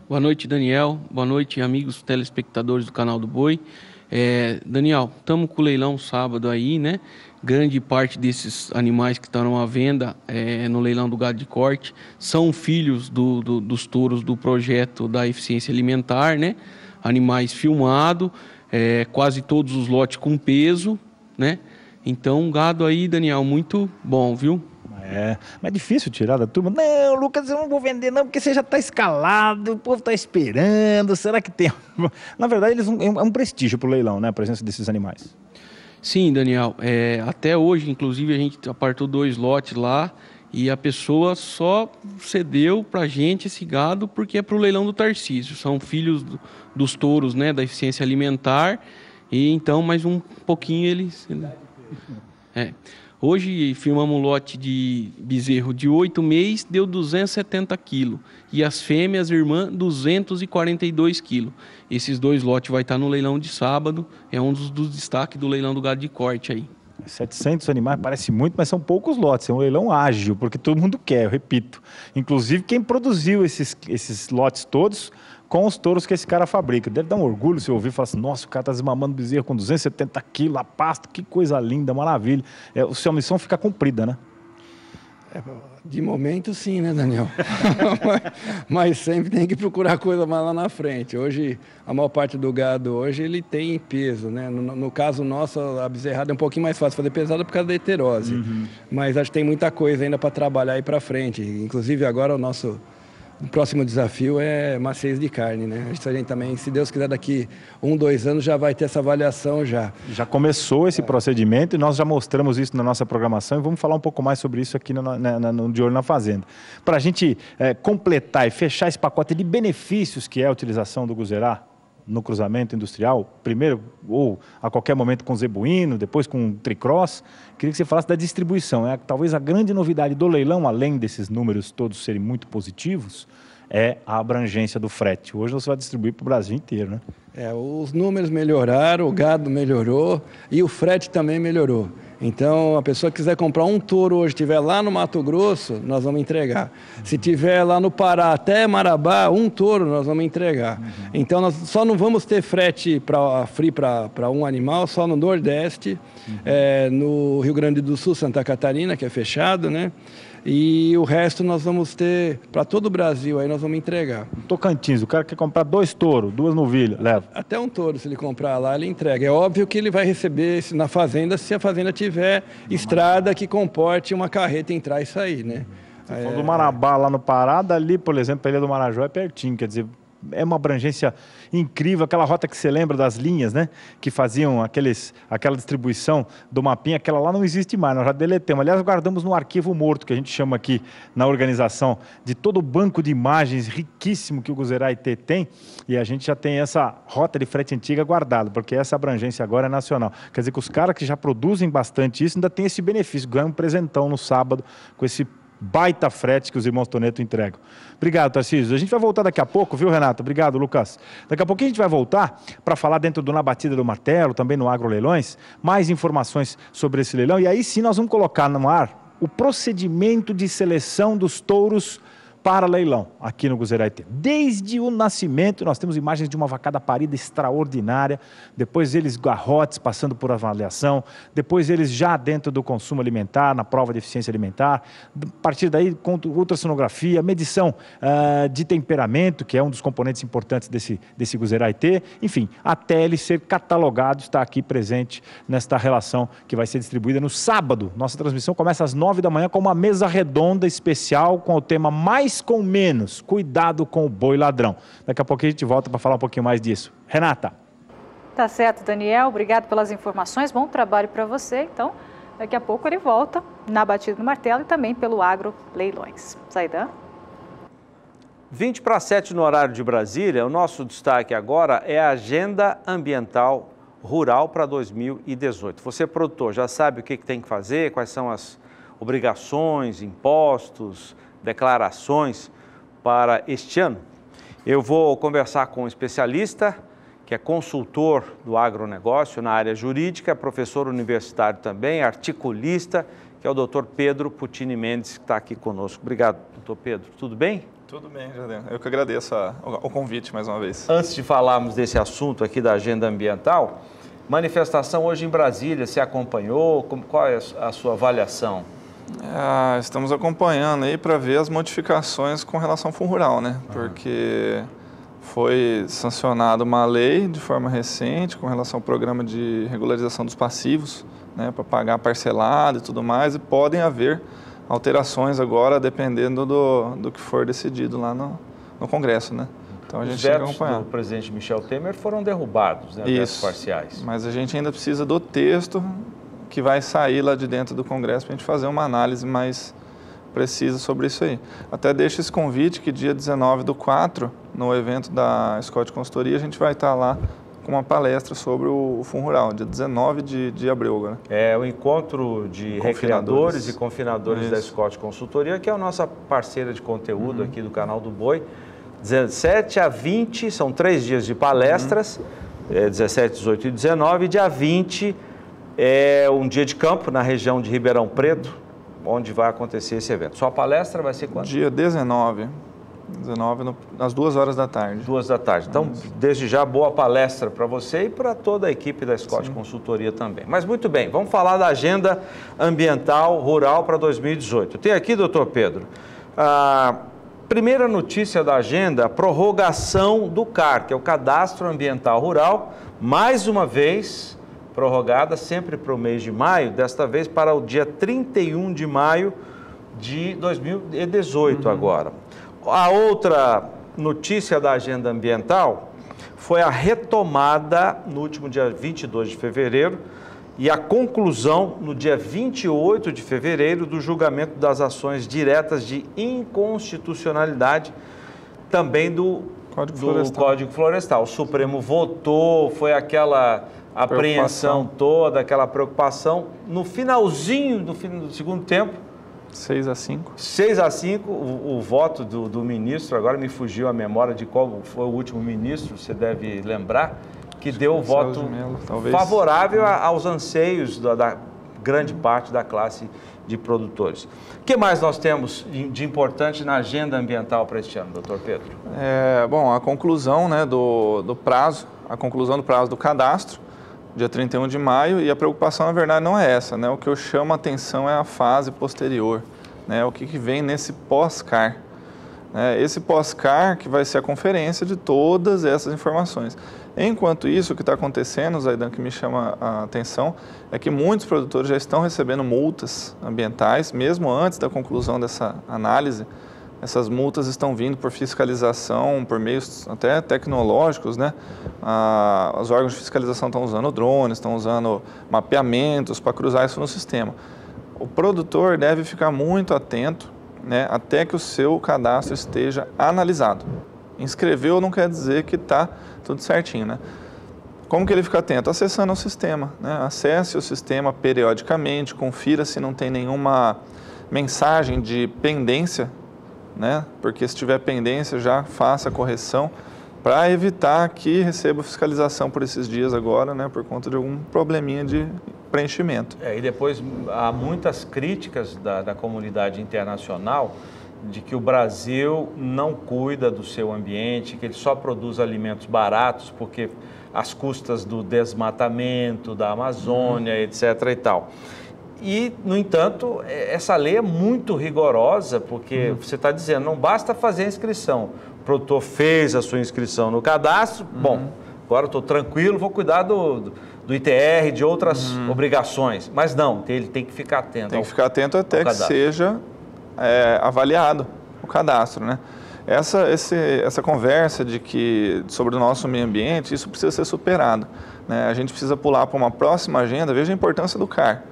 Boa noite, Daniel. Boa noite, amigos telespectadores do canal do Boi. Daniel, estamos com o leilão sábado aí, né? Grande parte desses animais que estão à venda no leilão do gado de corte são filhos dos touros do projeto da eficiência alimentar, né? Animais filmados, quase todos os lotes com peso, né? Então, um gado aí, Daniel, muito bom, viu? Mas é difícil tirar da turma. Não, Lucas, eu não vou vender não, porque você já está escalado, o povo está esperando, será que tem... Na verdade, é um prestígio para o leilão, né? A presença desses animais. Sim, Daniel, até hoje, inclusive, a gente apartou 2 lotes lá e a pessoa só cedeu para a gente esse gado porque é para o leilão do Tarcísio. São filhos dos touros, né, da eficiência alimentar, e então mais um pouquinho eles... Hoje firmamos um lote de bezerro de 8 meses, deu 270 quilos. E as fêmeas, irmã, 242 quilos. Esses 2 lotes vai estar no leilão de sábado. É um dos destaques do leilão do gado de corte aí. 700 animais parece muito, mas são poucos lotes. É um leilão ágil, porque todo mundo quer, eu repito. Inclusive quem produziu esses lotes todos com os touros que esse cara fabrica. Deve dar um orgulho se eu ouvir e falar assim, nossa, o cara está desmamando bezerro com 270 quilos, a pasta, que coisa linda, maravilha. A sua missão fica cumprida, né? De momento sim, né, Daniel? mas sempre tem que procurar coisa mais lá na frente. Hoje, a maior parte do gado hoje, ele tem peso, né? No caso nosso, a bezerrada é um pouquinho mais fácil fazer pesada por causa da heterose. Mas acho que tem muita coisa ainda para trabalhar aí para frente. Inclusive agora o próximo desafio é maciez de carne, né? A gente também, se Deus quiser, daqui 1, 2 anos já vai ter essa avaliação já. Já começou esse procedimento e nós já mostramos isso na nossa programação e vamos falar um pouco mais sobre isso aqui no De Olho na Fazenda. Para a gente completar e fechar esse pacote de benefícios que é a utilização do Guzerá no cruzamento industrial, primeiro ou a qualquer momento com zebuíno, depois com tricross, queria que você falasse da distribuição. Talvez a grande novidade do leilão, além desses números todos serem muito positivos, é a abrangência do frete. Hoje você vai distribuir para o Brasil inteiro, né? Os números melhoraram, o gado melhorou e o frete também melhorou. Então, a pessoa que quiser comprar um touro hoje, estiver lá no Mato Grosso, nós vamos entregar. Se tiver lá no Pará até Marabá, um touro, nós vamos entregar. Então, nós só não vamos ter frete para um animal, só no Nordeste, no Rio Grande do Sul, Santa Catarina, que é fechado, né? E o resto nós vamos ter para todo o Brasil, aí nós vamos entregar. Tocantins, o cara quer comprar 2 touros, 2 novilhas, leva. Até um touro, se ele comprar lá, ele entrega. É óbvio que ele vai receber na fazenda, se a fazenda tiver estrada que comporte uma carreta entrar e sair, né? Se for do Marabá, lá no Pará, dali, por exemplo, a Ilha do Marajó é pertinho, quer dizer, é uma abrangência incrível, aquela rota que você lembra das linhas, né? Que faziam aquela distribuição do mapinha, aquela lá não existe mais, nós já deletamos. Aliás, guardamos no arquivo morto, que a gente chama aqui na organização, de todo o banco de imagens riquíssimo que o Guzerá-IT tem, e a gente já tem essa rota de frete antiga guardada, porque essa abrangência agora é nacional. Quer dizer que os caras que já produzem bastante isso ainda tem esse benefício, ganham um presentão no sábado com esse baita frete que os irmãos Toneto entregam. Obrigado, Tarcísio. A gente vai voltar daqui a pouco, viu, Renato? Obrigado, Lucas. Daqui a pouquinho a gente vai voltar para falar dentro do Na Batida do Martelo, também no Agro Leilões, mais informações sobre esse leilão. E aí sim nós vamos colocar no ar o procedimento de seleção dos touros para leilão aqui no Guzerá-IT. Desde o nascimento, nós temos imagens de uma vacada parida extraordinária, depois eles garrotes passando por avaliação, depois eles já dentro do consumo alimentar, na prova de eficiência alimentar, a partir daí com ultrassonografia, medição de temperamento, que é um dos componentes importantes desse Guzerá-IT, enfim, até ele ser catalogado, está aqui presente nesta relação que vai ser distribuída no sábado. Nossa transmissão começa às 9 da manhã com uma mesa redonda especial com o tema Mais com Menos, cuidado com o boi ladrão. Daqui a pouco a gente volta para falar um pouquinho mais disso. Renata. Tá certo, Daniel. Obrigado pelas informações. Bom trabalho para você. Então, daqui a pouco ele volta na Batida do Martelo e também pelo Agro Leilões. Zaidan? 20 para 7 no horário de Brasília. O nosso destaque agora é a Agenda Ambiental Rural para 2018. Você, produtor, já sabe o que tem que fazer, quais são as obrigações, impostos, declarações para este ano? Eu vou conversar com um especialista, que é consultor do agronegócio na área jurídica, professor universitário também, articulista, que é o doutor Pedro Putini Mendes, que está aqui conosco. Obrigado, doutor Pedro. Tudo bem? Tudo bem, Jardim. Eu que agradeço o convite mais uma vez. Antes de falarmos desse assunto aqui da agenda ambiental, manifestação hoje em Brasília, você acompanhou? Qual é a sua avaliação? Estamos acompanhando aí para ver as modificações com relação ao fundo rural, né? Porque foi sancionada uma lei de forma recente com relação ao programa de regularização dos passivos, né? Para pagar parcelado e tudo mais, e podem haver alterações agora dependendo do que for decidido lá no Congresso, né? Então a gente tem que acompanhar. Os vetos do presidente Michel Temer foram derrubados, né? Vetos parciais. Mas a gente ainda precisa do texto que vai sair lá de dentro do Congresso para a gente fazer uma análise mais precisa sobre isso aí. Até deixo esse convite que dia 19/4, no evento da Scott Consultoria, a gente vai estar lá com uma palestra sobre o Fundo Rural, dia 19 de abril agora. É o encontro de recriadores e confinadores da Scott Consultoria, que é a nossa parceira de conteúdo aqui do canal do Boi. 17 a 20, são 3 dias de palestras, 17, 18 e 19, dia 20 é um dia de campo na região de Ribeirão Preto, onde vai acontecer esse evento. Sua palestra vai ser quando? Dia 19 às 2 horas da tarde. 2 da tarde. Então, desde já, boa palestra para você e para toda a equipe da Scott Consultoria também. Mas muito bem, vamos falar da Agenda Ambiental Rural para 2018. Tem aqui, doutor Pedro, a primeira notícia da agenda, prorrogação do CAR, que é o Cadastro Ambiental Rural, mais uma vez prorrogada sempre para o mês de maio, desta vez para o dia 31 de maio de 2018 agora. A outra notícia da agenda ambiental foi a retomada no último dia 22 de fevereiro e a conclusão no dia 28 de fevereiro do julgamento das ações diretas de inconstitucionalidade também do Código Florestal. O Supremo votou, foi aquela apreensão toda, aquela preocupação. No finalzinho do segundo tempo, 6-5. 6-5, o voto do ministro, agora me fugiu a memória de qual foi o último ministro, você deve lembrar, que deu o voto favorável aos anseios da grande parte da classe de produtores. O que mais nós temos de importante na agenda ambiental para este ano, doutor Pedro? Bom, a conclusão, né, do prazo do cadastro, dia 31 de maio, e a preocupação, na verdade, não é essa, né? O que eu chamo a atenção é a fase posterior, né? O que vem nesse pós-CAR. Esse pós-CAR que vai ser a conferência de todas essas informações. Enquanto isso, o que está acontecendo, Zaidan, que me chama a atenção, é que muitos produtores já estão recebendo multas ambientais, mesmo antes da conclusão dessa análise. Essas multas estão vindo por fiscalização, por meios até tecnológicos, né? Os órgãos de fiscalização estão usando drones, estão usando mapeamentos para cruzar isso no sistema. O produtor deve ficar muito atento, né, até que o seu cadastro esteja analisado. Inscreveu não quer dizer que está tudo certinho, né? Como que ele fica atento? Acessando o sistema, né? Acesse o sistema periodicamente, confira se não tem nenhuma mensagem de pendência, né? Porque se tiver pendência, já faça a correção para evitar que receba fiscalização por esses dias agora, né? Por conta de algum probleminha de preenchimento. E depois há muitas críticas da comunidade internacional de que o Brasil não cuida do seu ambiente, que ele só produz alimentos baratos porque as custas do desmatamento, da Amazônia, etc. e tal. E, no entanto, essa lei é muito rigorosa, porque você está dizendo, não basta fazer a inscrição. O produtor fez a sua inscrição no cadastro, bom, agora eu estou tranquilo, vou cuidar do ITR, de outras obrigações. Mas não, ele tem que ficar atento. Tem que ficar atento até que seja avaliado o cadastro, né? Essa conversa sobre o nosso meio ambiente, isso precisa ser superado, né? A gente precisa pular para uma próxima agenda. Veja a importância do CAR.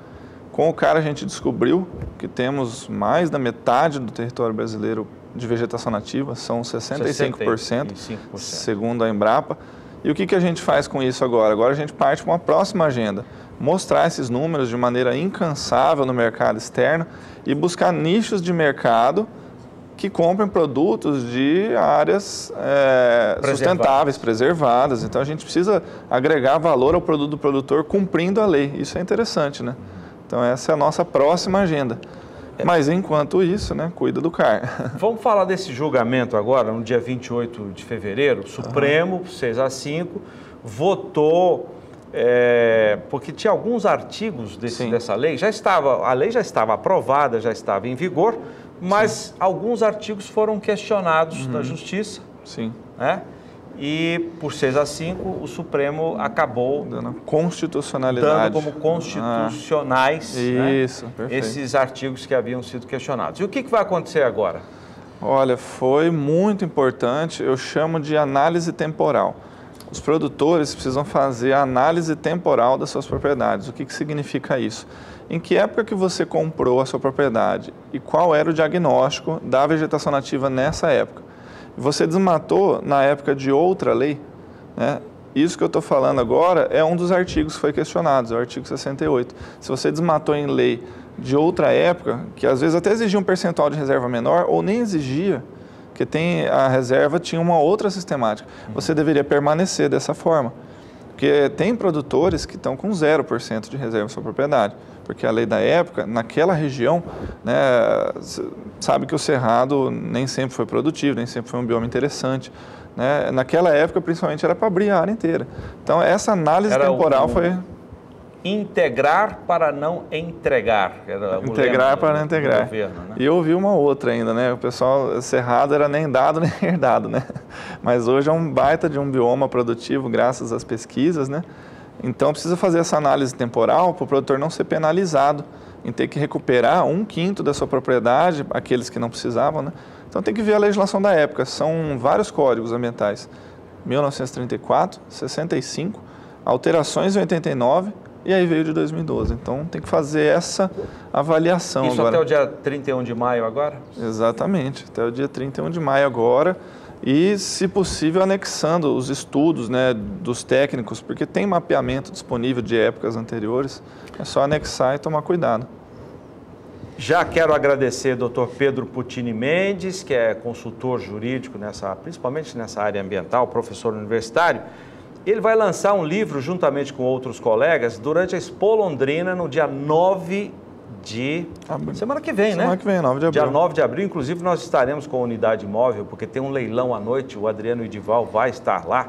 Com o CAR a gente descobriu que temos mais da metade do território brasileiro de vegetação nativa, são 65%, segundo a Embrapa. E o que a gente faz com isso agora? Agora a gente parte para uma próxima agenda, mostrar esses números de maneira incansável no mercado externo e buscar nichos de mercado que comprem produtos de áreas sustentáveis, preservadas. Então a gente precisa agregar valor ao produto do produtor cumprindo a lei. Isso é interessante, né? Então essa é a nossa próxima agenda. Mas enquanto isso, né, cuida do CAR. Vamos falar desse julgamento agora, no dia 28 de fevereiro. O Supremo, 6-5, votou, porque tinha alguns artigos dessa lei, a lei já estava aprovada, já estava em vigor, mas alguns artigos foram questionados na Justiça. Sim. Né? E por 6-5 o Supremo acabou dando constitucionalidade, dando como constitucionais esses artigos que haviam sido questionados. E o que vai acontecer agora? Olha, foi muito importante, eu chamo de análise temporal. Os produtores precisam fazer a análise temporal das suas propriedades. O que significa isso? Em que época que você comprou a sua propriedade e qual era o diagnóstico da vegetação nativa nessa época? Você desmatou na época de outra lei, né? Isso que eu estou falando agora é um dos artigos que foi questionado, é o artigo 68. Se você desmatou em lei de outra época, que às vezes até exigia um percentual de reserva menor, ou nem exigia, porque a reserva tinha uma outra sistemática, você deveria permanecer dessa forma. Porque tem produtores que estão com 0% de reserva em sua propriedade, porque a lei da época, naquela região, né, sabe que o cerrado nem sempre foi produtivo, nem sempre foi um bioma interessante, né? Naquela época, principalmente, era para abrir a área inteira. Então, essa análise temporal foi... Integrar para não entregar. Integrar para não integrar. Governo, né? E eu ouvi uma outra ainda, né? O pessoal, cerrado era nem dado nem herdado, né? Mas hoje é um baita de um bioma produtivo, graças às pesquisas, né? Então, precisa fazer essa análise temporal para o produtor não ser penalizado em ter que recuperar 1/5 da sua propriedade, aqueles que não precisavam, né? Então, tem que ver a legislação da época. São vários códigos ambientais. 1934, 65, alterações em 89, e aí veio de 2012. Então, tem que fazer essa avaliação Isso agora. Até o dia 31 de maio agora? Exatamente, até o dia 31 de maio agora. E, se possível, anexando os estudos, né, dos técnicos, porque tem mapeamento disponível de épocas anteriores. É só anexar e tomar cuidado. Já quero agradecer ao Dr. Pedro Putini Mendes, que é consultor jurídico, principalmente nessa área ambiental, professor universitário. Ele vai lançar um livro, juntamente com outros colegas, durante a Expo Londrina, no dia 9 de... Semana que vem, né? Semana que vem, 9 de abril. Dia 9 de abril, inclusive nós estaremos com a unidade móvel, porque tem um leilão à noite, o Adriano Idival vai estar lá.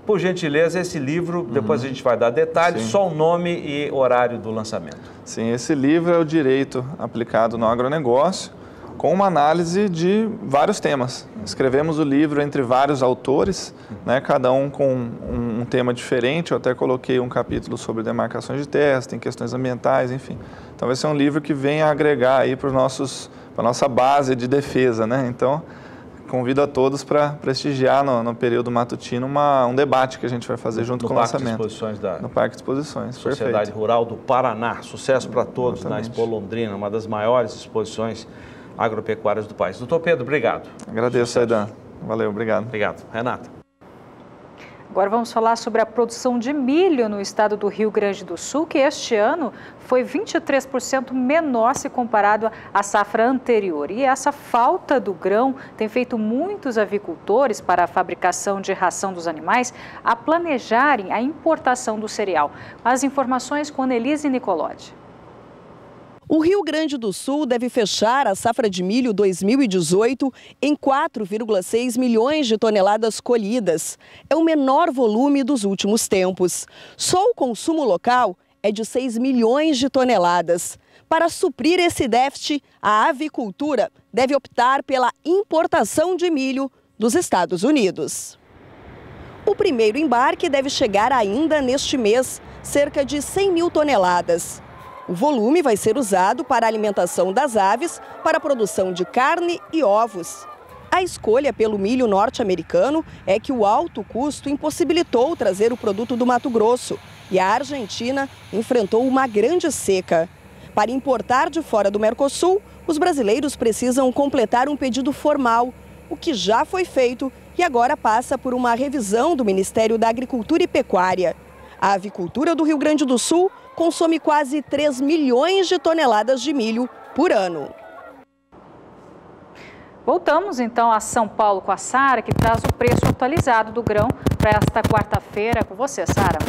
Por gentileza, esse livro, depois a gente vai dar detalhes, só o nome e horário do lançamento. Sim, esse livro é o direito aplicado no agronegócio, com uma análise de vários temas. Escrevemos o livro entre vários autores, né, cada um com um tema diferente. Eu até coloquei um capítulo sobre demarcações de terras, tem questões ambientais, enfim. Então vai ser um livro que vem a agregar aí para a nossa base de defesa, né? Então, convido a todos para prestigiar no período matutino um debate que a gente vai fazer junto com o lançamento. No Parque de Exposições, Sociedade perfeito. Rural do Paraná. Sucesso para todos na Expo Londrina, uma das maiores exposições agropecuárias do país. Doutor Pedro, obrigado. Agradeço, Saidan. Valeu, obrigado. Obrigado. Renata. Agora vamos falar sobre a produção de milho no estado do Rio Grande do Sul, que este ano foi 23% menor se comparado à safra anterior. E essa falta do grão tem feito muitos avicultores para a fabricação de ração dos animais a planejarem a importação do cereal. As informações com Annelise Nicolotti. O Rio Grande do Sul deve fechar a safra de milho 2018 em 4,6 milhões de toneladas colhidas. É o menor volume dos últimos tempos. Só o consumo local é de 6 milhões de toneladas. Para suprir esse déficit, a avicultura deve optar pela importação de milho dos Estados Unidos. O primeiro embarque deve chegar ainda neste mês, cerca de 100 mil toneladas. O volume vai ser usado para a alimentação das aves, para a produção de carne e ovos. A escolha pelo milho norte-americano é que o alto custo impossibilitou trazer o produto do Mato Grosso e a Argentina enfrentou uma grande seca. Para importar de fora do Mercosul, os brasileiros precisam completar um pedido formal, o que já foi feito e agora passa por uma revisão do Ministério da Agricultura e Pecuária. A avicultura do Rio Grande do Sul consome quase 3 milhões de toneladas de milho por ano. Voltamos então a São Paulo com a Sara, que traz o preço atualizado do grão para esta quarta-feira. Com você, Sara.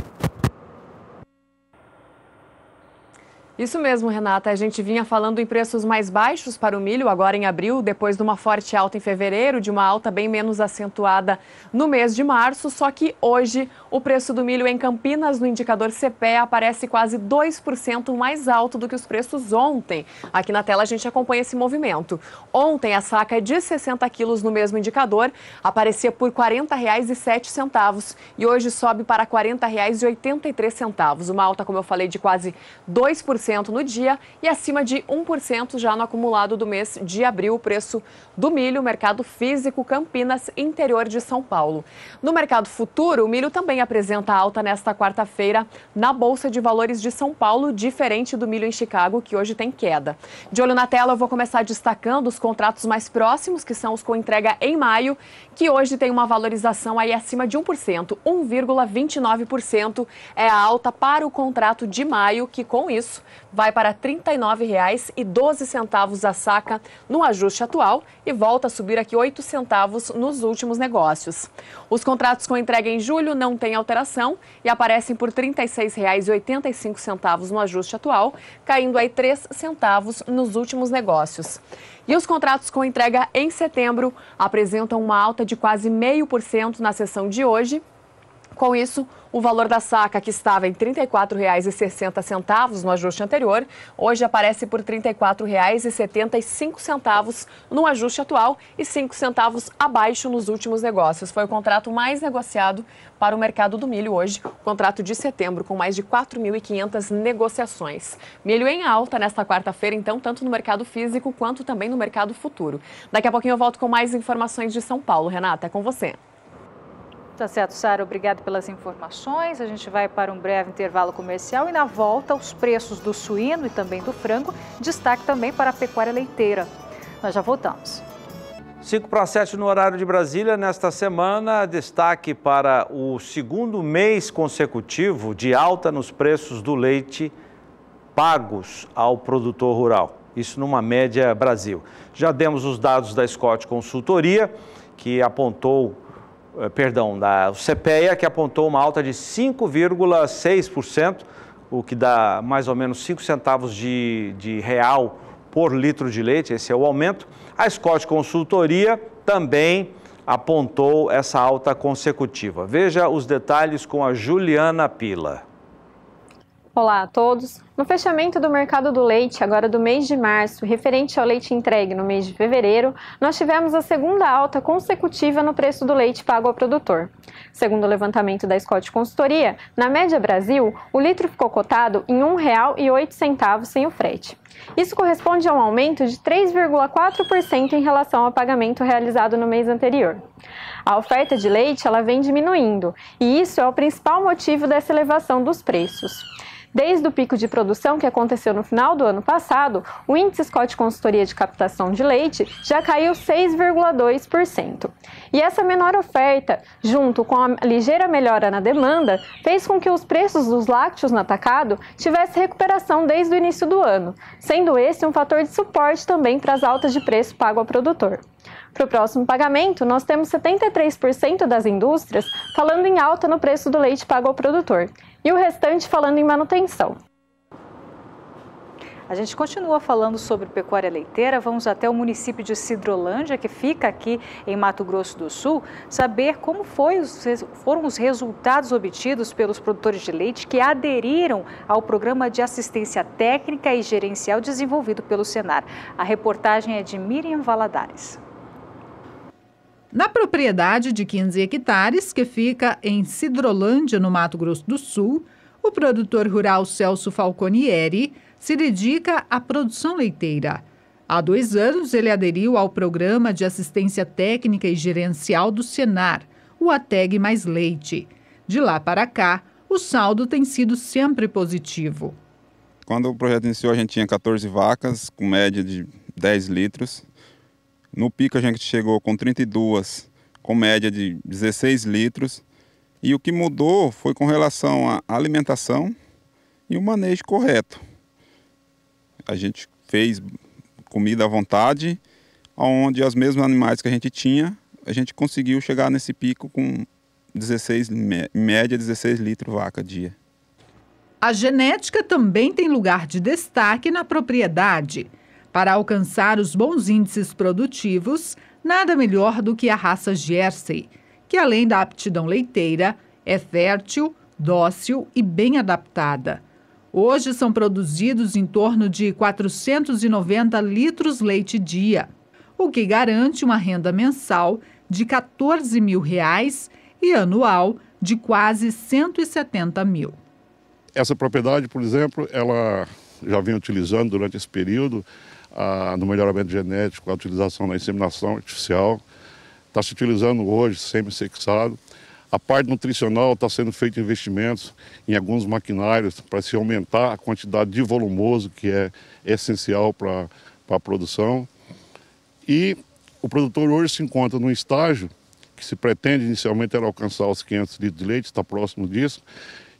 Isso mesmo, Renata. A gente vinha falando em preços mais baixos para o milho agora em abril, depois de uma forte alta em fevereiro, de uma alta bem menos acentuada no mês de março. Só que hoje o preço do milho em Campinas, no indicador CPE, aparece quase 2% mais alto do que os preços ontem. Aqui na tela a gente acompanha esse movimento. Ontem a saca de 60 quilos no mesmo indicador aparecia por R$ 40,07 e hoje sobe para R$ 40,83. Uma alta, como eu falei, de quase 2% no dia e acima de 1% já no acumulado do mês de abril, o preço do milho, mercado físico, Campinas, interior de São Paulo. No mercado futuro, o milho também apresenta alta nesta quarta-feira na Bolsa de Valores de São Paulo, diferente do milho em Chicago, que hoje tem queda. De olho na tela, eu vou começar destacando os contratos mais próximos, que são os com entrega em maio, que hoje tem uma valorização aí acima de 1%, 1,29% é a alta para o contrato de maio, que com isso vai para R$ 39,12 a saca no ajuste atual e volta a subir aqui 8 centavos nos últimos negócios. Os contratos com entrega em julho não têm alteração e aparecem por R$ 36,85 no ajuste atual, caindo aí 3 centavos nos últimos negócios. E os contratos com entrega em setembro apresentam uma alta de quase 0,5% na sessão de hoje. Com isso, o valor da saca, que estava em R$ 34,60 no ajuste anterior, hoje aparece por R$ 34,75 no ajuste atual e 5 centavos abaixo nos últimos negócios. Foi o contrato mais negociado para o mercado do milho hoje, o contrato de setembro, com mais de 4.500 negociações. Milho em alta nesta quarta-feira, então, tanto no mercado físico quanto também no mercado futuro. Daqui a pouquinho eu volto com mais informações de São Paulo. Renata, é com você. Tá certo, Sara, obrigado pelas informações. A gente vai para um breve intervalo comercial e na volta os preços do suíno e também do frango, destaque também para a pecuária leiteira. Nós já voltamos. 5:07 no horário de Brasília. Nesta semana, destaque para o segundo mês consecutivo de alta nos preços do leite pagos ao produtor rural. Isso numa média Brasil. Já demos os dados da Scott Consultoria, que apontou, da CPEA, que apontou uma alta de 5,6%, o que dá mais ou menos 5 centavos de real por litro de leite, esse é o aumento. A Scott Consultoria também apontou essa alta consecutiva. Veja os detalhes com a Juliana Pila. Olá a todos. No fechamento do mercado do leite, agora do mês de março, referente ao leite entregue no mês de fevereiro, nós tivemos a segunda alta consecutiva no preço do leite pago ao produtor. Segundo o levantamento da Scott Consultoria, na média Brasil, o litro ficou cotado em R$ 1,08 sem o frete. Isso corresponde a um aumento de 3,4% em relação ao pagamento realizado no mês anterior. A oferta de leite ela vem diminuindo, e isso é o principal motivo dessa elevação dos preços. Desde o pico de produção que aconteceu no final do ano passado, o índice Scott Consultoria de captação de leite já caiu 6,2%. E essa menor oferta, junto com a ligeira melhora na demanda, fez com que os preços dos lácteos no atacado tivessem recuperação desde o início do ano, sendo esse um fator de suporte também para as altas de preço pago ao produtor. Para o próximo pagamento, nós temos 73% das indústrias falando em alta no preço do leite pago ao produtor e o restante falando em manutenção. A gente continua falando sobre pecuária leiteira, vamos até o município de Sidrolândia, que fica aqui em Mato Grosso do Sul, saber como foram os resultados obtidos pelos produtores de leite que aderiram ao programa de assistência técnica e gerencial desenvolvido pelo Senar. A reportagem é de Miriam Valadares. Na propriedade de 15 hectares, que fica em Sidrolândia, no Mato Grosso do Sul, o produtor rural Celso Falconieri se dedica à produção leiteira. Há 2 anos, ele aderiu ao Programa de Assistência Técnica e Gerencial do Senar, o ATEG Mais Leite. De lá para cá, o saldo tem sido sempre positivo. Quando o projeto iniciou, a gente tinha 14 vacas, com média de 10 litros. No pico a gente chegou com 32, com média de 16 litros. E o que mudou foi com relação à alimentação e o manejo correto. A gente fez comida à vontade, onde os mesmos animais que a gente conseguiu chegar nesse pico com 16, em média 16 litros vaca dia. A genética também tem lugar de destaque na propriedade. Para alcançar os bons índices produtivos, nada melhor do que a raça Jersey, que além da aptidão leiteira, é fértil, dócil e bem adaptada. Hoje são produzidos em torno de 490 litros leite dia, o que garante uma renda mensal de R$ 14 mil e anual de quase 170 mil. Essa propriedade, por exemplo, ela já vem utilizando durante esse período no melhoramento genético, a utilização da inseminação artificial. Está se utilizando hoje semi-sexado. A parte nutricional está sendo feito investimentos em alguns maquinários para se aumentar a quantidade de volumoso que é essencial para a produção. E o produtor hoje se encontra num estágio que se pretende inicialmente era alcançar os 500 litros de leite, está próximo disso.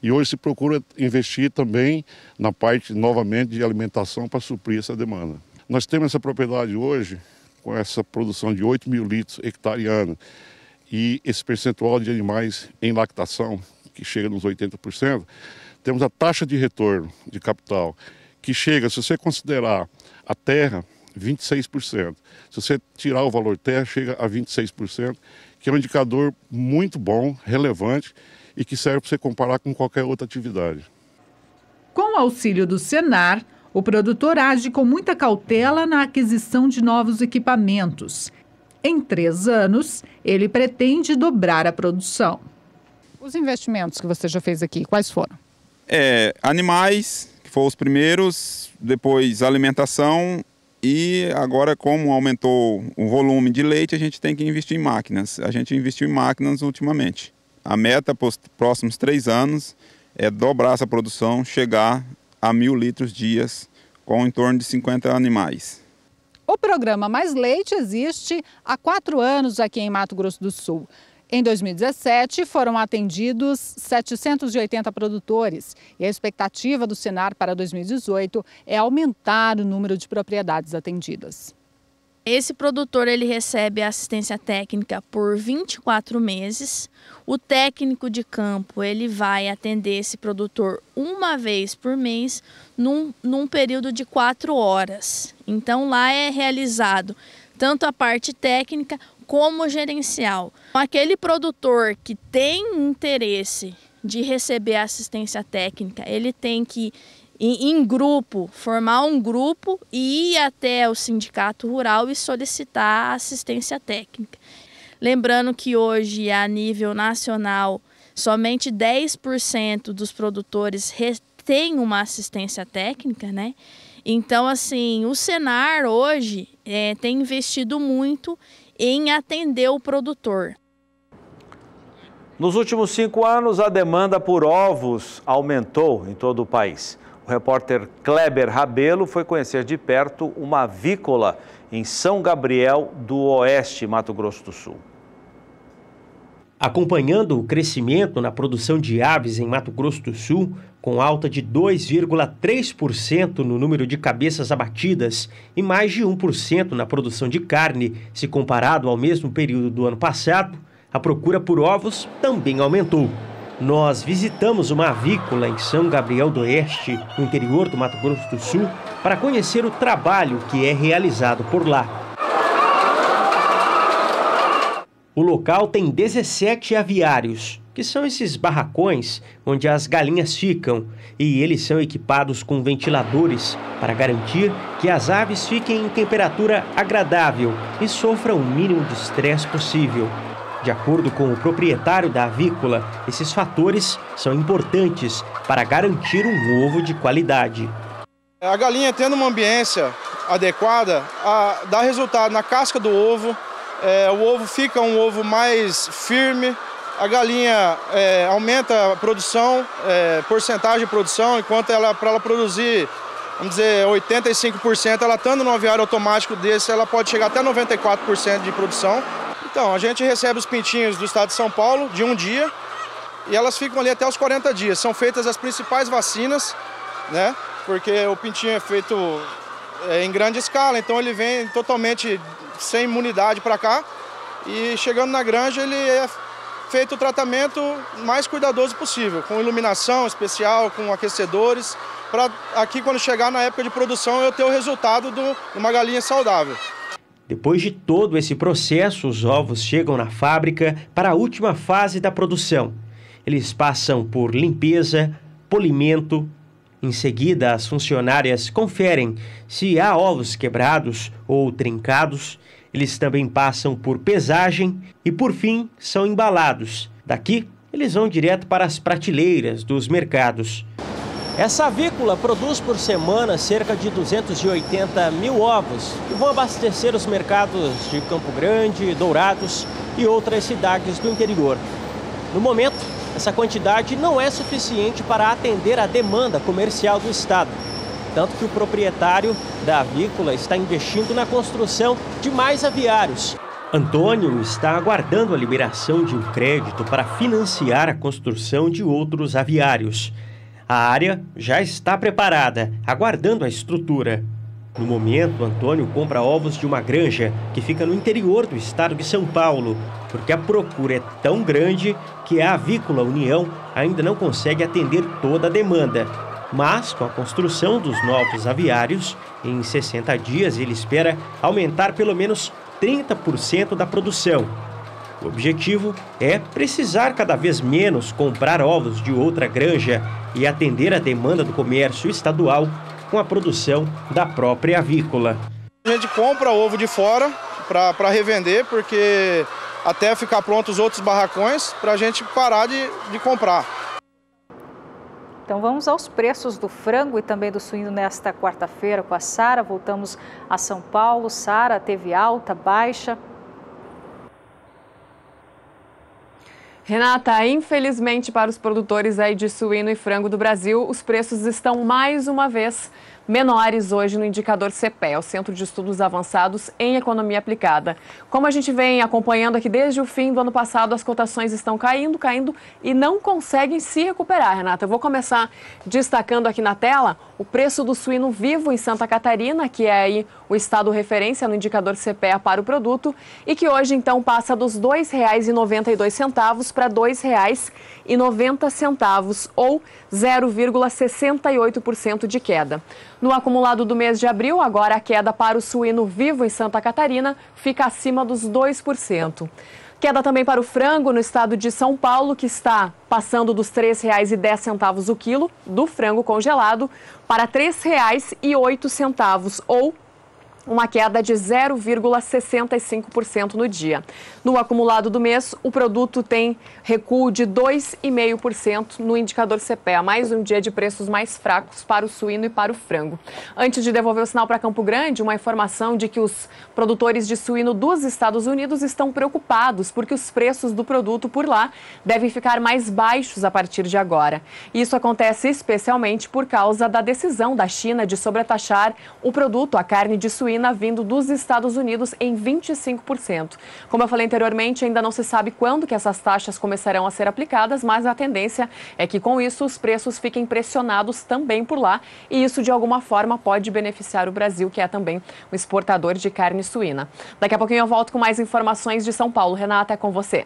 E hoje se procura investir também na parte, novamente, de alimentação para suprir essa demanda. Nós temos essa propriedade hoje com essa produção de 8 mil litros hectare ano e esse percentual de animais em lactação, que chega nos 80%, temos a taxa de retorno de capital, que chega, se você considerar a terra, 26%. Se você tirar o valor terra, chega a 26%, que é um indicador muito bom, relevante e que serve para você comparar com qualquer outra atividade. Com o auxílio do Senar, o produtor age com muita cautela na aquisição de novos equipamentos. Em 3 anos, ele pretende dobrar a produção. Os investimentos que você já fez aqui, quais foram? Animais, que foram os primeiros, depois alimentação e agora como aumentou o volume de leite, a gente tem que investir em máquinas. A gente investiu em máquinas ultimamente. A meta para os próximos 3 anos é dobrar essa produção, chegar a 1.000 litros dias, com em torno de 50 animais. O programa Mais Leite existe há 4 anos aqui em Mato Grosso do Sul. Em 2017, foram atendidos 780 produtores e a expectativa do Senar para 2018 é aumentar o número de propriedades atendidas. Esse produtor ele recebe assistência técnica por 24 meses. O técnico de campo ele vai atender esse produtor uma vez por mês num período de 4 horas. Então lá é realizado tanto a parte técnica como gerencial. Aquele produtor que tem interesse de receber assistência técnica, ele tem que em grupo, formar um grupo e ir até o sindicato rural e solicitar assistência técnica. Lembrando que hoje, a nível nacional, somente 10% dos produtores têm uma assistência técnica, né? Então, assim, o Senar hoje tem investido muito em atender o produtor. Nos últimos 5 anos, a demanda por ovos aumentou em todo o país. O repórter Kleber Rabelo foi conhecer de perto uma avícola em São Gabriel do Oeste, Mato Grosso do Sul. Acompanhando o crescimento na produção de aves em Mato Grosso do Sul, com alta de 2,3% no número de cabeças abatidas e mais de 1% na produção de carne, se comparado ao mesmo período do ano passado, a procura por ovos também aumentou. Nós visitamos uma avícola em São Gabriel do Oeste, no interior do Mato Grosso do Sul, para conhecer o trabalho que é realizado por lá. O local tem 17 aviários, que são esses barracões onde as galinhas ficam, e eles são equipados com ventiladores para garantir que as aves fiquem em temperatura agradável e sofram o mínimo de estresse possível. De acordo com o proprietário da avícola, esses fatores são importantes para garantir um ovo de qualidade. A galinha tendo uma ambiência adequada, dá resultado na casca do ovo, o ovo fica um ovo mais firme, a galinha aumenta a produção, porcentagem de produção, enquanto para ela produzir, vamos dizer, 85%, ela estando no aviário automático desse, ela pode chegar até 94% de produção. Então, a gente recebe os pintinhos do estado de São Paulo de um dia e elas ficam ali até os 40 dias. São feitas as principais vacinas, né? Porque o pintinho é feito em grande escala, então ele vem totalmente sem imunidade para cá e chegando na granja ele é feito o tratamento mais cuidadoso possível, com iluminação especial, com aquecedores, para aqui quando chegar na época de produção eu ter o resultado de uma galinha saudável. Depois de todo esse processo, os ovos chegam na fábrica para a última fase da produção. Eles passam por limpeza, polimento. Em seguida, as funcionárias conferem se há ovos quebrados ou trincados. Eles também passam por pesagem e, por fim, são embalados. Daqui, eles vão direto para as prateleiras dos mercados. Essa avícola produz por semana cerca de 280 mil ovos que vão abastecer os mercados de Campo Grande, Dourados e outras cidades do interior. No momento, essa quantidade não é suficiente para atender a demanda comercial do estado, tanto que o proprietário da avícola está investindo na construção de mais aviários. Antônio está aguardando a liberação de um crédito para financiar a construção de outros aviários. A área já está preparada, aguardando a estrutura. No momento, Antônio compra ovos de uma granja que fica no interior do estado de São Paulo, porque a procura é tão grande que a Avícola União ainda não consegue atender toda a demanda. Mas, com a construção dos novos aviários, em 60 dias ele espera aumentar pelo menos 30% da produção. O objetivo é precisar cada vez menos comprar ovos de outra granja e atender a demanda do comércio estadual com a produção da própria avícola. A gente compra ovo de fora para revender, porque até ficar pronto os outros barracões, para a gente parar de comprar. Então vamos aos preços do frango e também do suíno nesta quarta-feira com a Sara. Voltamos a São Paulo. Sara, teve alta, baixa? Renata, infelizmente para os produtores aí de suíno e frango do Brasil, os preços estão mais uma vez menores hoje no indicador CPE, o Centro de Estudos Avançados em Economia Aplicada. Como a gente vem acompanhando aqui desde o fim do ano passado, as cotações estão caindo e não conseguem se recuperar, Renata. Eu vou começar destacando aqui na tela o preço do suíno vivo em Santa Catarina, que é aí o estado referência no indicador CPE para o produto, e que hoje então passa dos R$ 2,92 para R$ 2,90, ou 0,68% de queda. No acumulado do mês de abril, agora a queda para o suíno vivo em Santa Catarina fica acima dos 2%. Queda também para o frango no estado de São Paulo, que está passando dos R$ 3,10 o quilo do frango congelado para R$ 3,08, ou uma queda de 0,65% no dia. No acumulado do mês, o produto tem recuo de 2,5% no indicador CPE, mais um dia de preços mais fracos para o suíno e para o frango. Antes de devolver o sinal para Campo Grande, uma informação de que os produtores de suíno dos Estados Unidos estão preocupados porque os preços do produto por lá devem ficar mais baixos a partir de agora. Isso acontece especialmente por causa da decisão da China de sobretaxar o produto, a carne de suína, vindo dos Estados Unidos em 25%. Como eu falei anteriormente, ainda não se sabe quando que essas taxas começarão a ser aplicadas, mas a tendência é que com isso os preços fiquem pressionados também por lá, e isso de alguma forma pode beneficiar o Brasil, que é também um exportador de carne suína. Daqui a pouquinho eu volto com mais informações de São Paulo. Renata, é com você.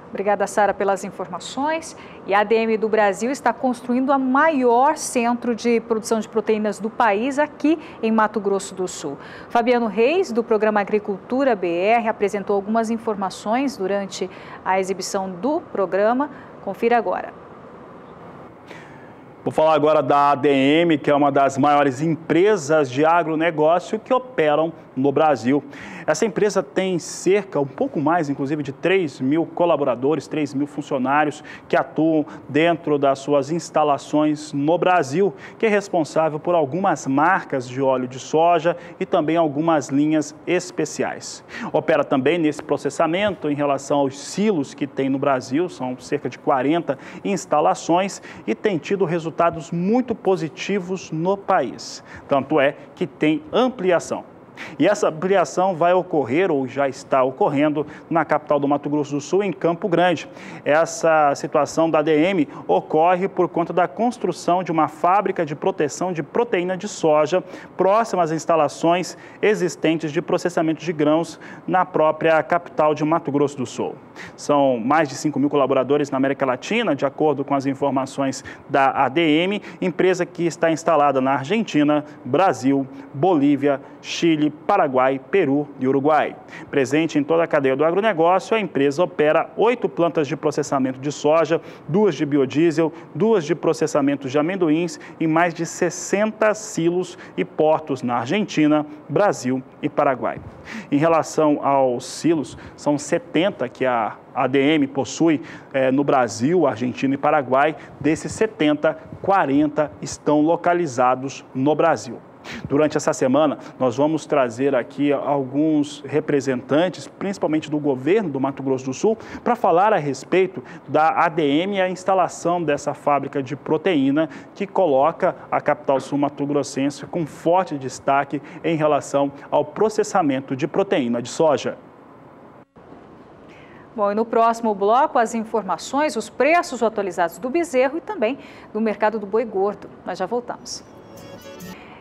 Obrigada, Sara, pelas informações. E a ADM do Brasil está construindo o maior centro de produção de proteínas do país aqui em Mato Grosso do Sul. Fabiano Reis, do programa Agricultura BR, apresentou algumas informações durante a exibição do programa. Confira agora. Vou falar agora da ADM, que é uma das maiores empresas de agronegócio que operam no Brasil. Essa empresa tem cerca, um pouco mais, inclusive, de 3 mil colaboradores, 3 mil funcionários que atuam dentro das suas instalações no Brasil, que é responsável por algumas marcas de óleo de soja e também algumas linhas especiais. Opera também nesse processamento em relação aos silos que tem no Brasil, são cerca de 40 instalações e tem tido resultados muito positivos no país. Tanto é que tem ampliação. E essa ampliação vai ocorrer, ou já está ocorrendo, na capital do Mato Grosso do Sul, em Campo Grande. Essa situação da ADM ocorre por conta da construção de uma fábrica de proteção de proteína de soja próxima às instalações existentes de processamento de grãos na própria capital de Mato Grosso do Sul. São mais de 5 mil colaboradores na América Latina, de acordo com as informações da ADM, empresa que está instalada na Argentina, Brasil, Bolívia, Chile, Paraguai, Peru e Uruguai. Presente em toda a cadeia do agronegócio, a empresa opera 8 plantas de processamento de soja, 2 de biodiesel, 2 de processamento de amendoins e mais de 60 silos e portos na Argentina, Brasil e Paraguai. Em relação aos silos, são 70 que a ADM possui no Brasil, Argentina e Paraguai. Desses 70, 40 estão localizados no Brasil. Durante essa semana, nós vamos trazer aqui alguns representantes, principalmente do governo do Mato Grosso do Sul, para falar a respeito da ADM e a instalação dessa fábrica de proteína que coloca a capital sul-mato-grossense com forte destaque em relação ao processamento de proteína de soja. Bom, e no próximo bloco, as informações, os preços atualizados do bezerro e também do mercado do boi gordo. Nós já voltamos.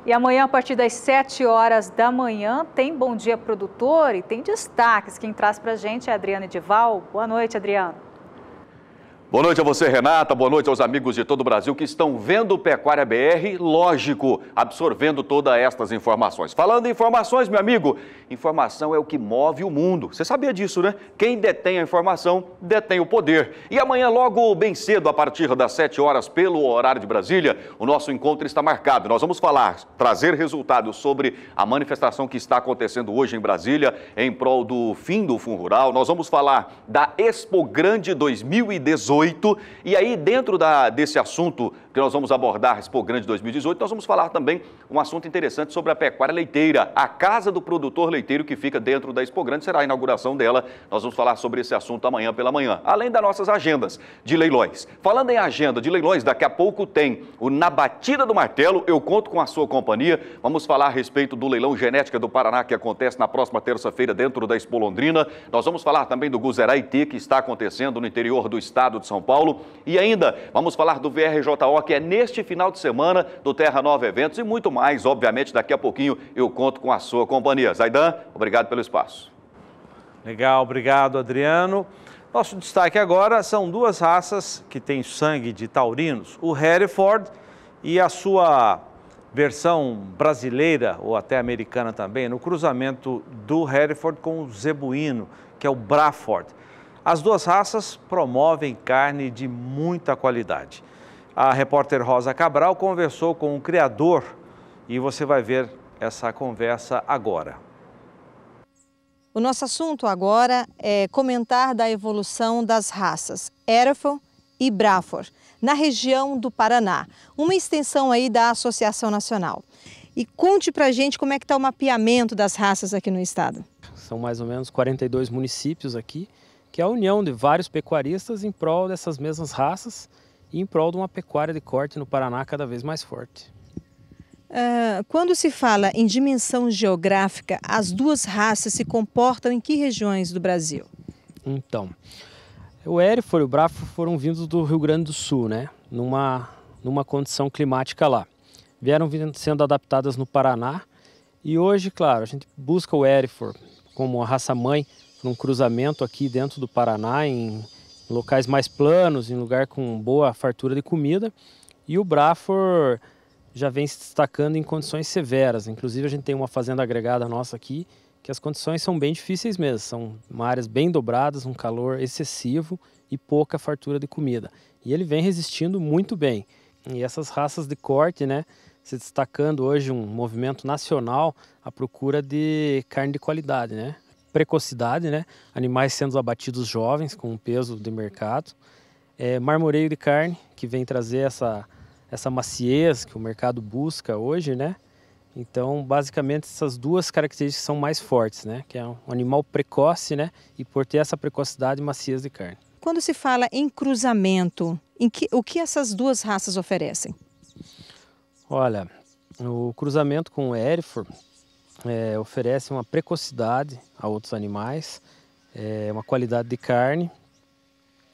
E amanhã, a partir das 7 horas da manhã, tem Bom Dia Produtor e tem destaques. Quem traz para a gente é a Adriana Edival. Boa noite, Adriana. Boa noite a você, Renata. Boa noite aos amigos de todo o Brasil que estão vendo o Pecuária BR, lógico, absorvendo todas estas informações. Falando em informações, meu amigo, informação é o que move o mundo. Você sabia disso, né? Quem detém a informação, detém o poder. E amanhã, logo bem cedo, a partir das 7 horas, pelo horário de Brasília, o nosso encontro está marcado. Nós vamos trazer resultados sobre a manifestação que está acontecendo hoje em Brasília, em prol do fim do Fundo Rural. Nós vamos falar da Expo Grande 2018. 2018. E aí, dentro desse assunto que nós vamos abordar, Expo Grande 2018, nós vamos falar também um assunto interessante sobre a pecuária leiteira. A Casa do Produtor Leiteiro, que fica dentro da Expo Grande, será a inauguração dela. Nós vamos falar sobre esse assunto amanhã pela manhã, além das nossas agendas de leilões. Falando em agenda de leilões, daqui a pouco tem o Na Batida do Martelo. Eu conto com a sua companhia. Vamos falar a respeito do leilão Genética do Paraná, que acontece na próxima terça-feira dentro da Expo Londrina. Nós vamos falar também do Guzeraity, que está acontecendo no interior do estado de São Paulo. E ainda vamos falar do VRJO, que é neste final de semana, do Terra Nova Eventos, e muito mais. Obviamente, daqui a pouquinho eu conto com a sua companhia. Zaidan, obrigado pelo espaço. Legal, obrigado, Adriano. Nosso destaque agora são duas raças que têm sangue de taurinos, o Hereford e a sua versão brasileira, ou até americana também, no cruzamento do Hereford com o zebuíno, que é o Braford. As duas raças promovem carne de muita qualidade. A repórter Rosa Cabral conversou com o criador e você vai ver essa conversa agora. O nosso assunto agora é comentar da evolução das raças Hereford e Braford, na região do Paraná, uma extensão aí da Associação Nacional. E conte pra gente como é que está o mapeamento das raças aqui no estado. São mais ou menos 42 municípios aqui, que é a união de vários pecuaristas em prol dessas mesmas raças e em prol de uma pecuária de corte no Paraná cada vez mais forte. Quando se fala em dimensão geográfica, as duas raças se comportam em que regiões do Brasil? Então, o Hereford e o Braford foram vindos do Rio Grande do Sul, né? Numa condição climática lá. Vieram sendo adaptadas no Paraná e hoje, claro, a gente busca o Hereford como a raça mãe para um cruzamento aqui dentro do Paraná, em locais mais planos, em lugar com boa fartura de comida. E o Braford já vem se destacando em condições severas. Inclusive a gente tem uma fazenda agregada nossa aqui, que as condições são bem difíceis mesmo. São áreas bem dobradas, um calor excessivo e pouca fartura de comida. E ele vem resistindo muito bem. E essas raças de corte, né, se destacando hoje um movimento nacional à procura de carne de qualidade, né? Precocidade, né? Animais sendo abatidos jovens com um peso de mercado. Marmoreio de carne, que vem trazer essa maciez que o mercado busca hoje, né? Então, basicamente, essas duas características são mais fortes, né? Que é um animal precoce, né? E por ter essa precocidade e maciez de carne. Quando se fala em cruzamento, o que essas duas raças oferecem? Olha, o cruzamento com o Hereford oferece uma precocidade a outros animais, uma qualidade de carne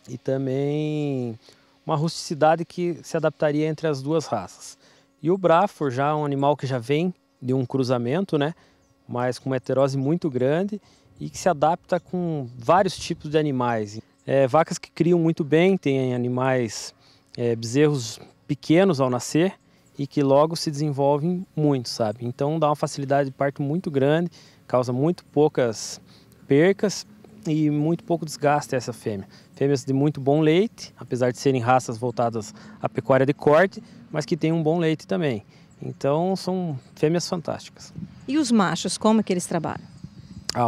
e também uma rusticidade que se adaptaria entre as duas raças. E o Braford já é um animal que já vem de um cruzamento, né? Mas com uma heterose muito grande e que se adapta com vários tipos de animais. Vacas que criam muito bem, tem animais, bezerros pequenos ao nascer e que logo se desenvolvem muito, sabe? Então dá uma facilidade de parto muito grande, causa muito poucas percas e muito pouco desgaste a essa fêmea. Fêmeas de muito bom leite, apesar de serem raças voltadas à pecuária de corte, mas que têm um bom leite também. Então são fêmeas fantásticas. E os machos, como que eles trabalham?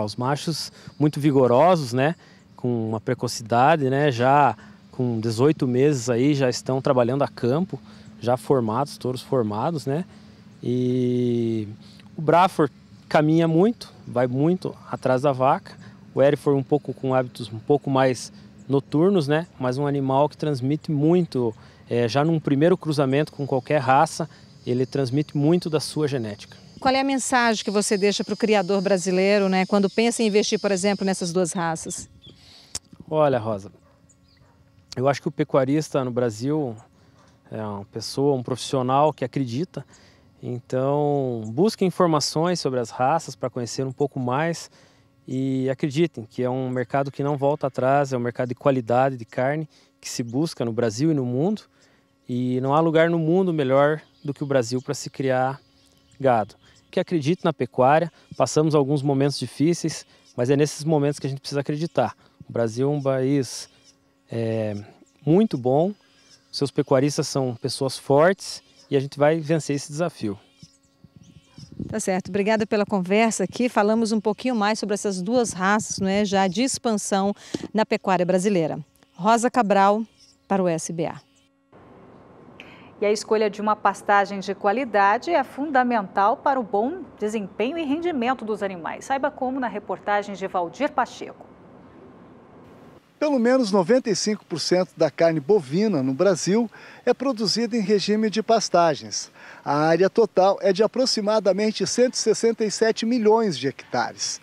Os machos muito vigorosos, né? Com uma precocidade, né? Já com 18 meses aí já estão trabalhando a campo, já formados, touros formados, né? E o Braford caminha muito, vai muito atrás da vaca. O Hereford um pouco com hábitos um pouco mais noturnos, né? Mas um animal que transmite muito, já num primeiro cruzamento com qualquer raça, ele transmite muito da sua genética. Qual é a mensagem que você deixa para o criador brasileiro, né? Quando pensa em investir, por exemplo, nessas duas raças? Olha, Rosa, eu acho que o pecuarista no Brasil é uma pessoa, um profissional que acredita. Então, busque informações sobre as raças para conhecer um pouco mais e acreditem que é um mercado que não volta atrás, é um mercado de qualidade de carne que se busca no Brasil e no mundo. E não há lugar no mundo melhor do que o Brasil para se criar gado. Que acredite na pecuária, passamos alguns momentos difíceis, mas é nesses momentos que a gente precisa acreditar. O Brasil é um país muito bom, seus pecuaristas são pessoas fortes e a gente vai vencer esse desafio. Tá certo, obrigada pela conversa aqui. Falamos um pouquinho mais sobre essas duas raças, não é, já de expansão na pecuária brasileira. Rosa Cabral, para o SBA. E a escolha de uma pastagem de qualidade é fundamental para o bom desempenho e rendimento dos animais. Saiba como na reportagem de Valdir Pacheco. Pelo menos 95% da carne bovina no Brasil é produzida em regime de pastagens. A área total é de aproximadamente 167 milhões de hectares.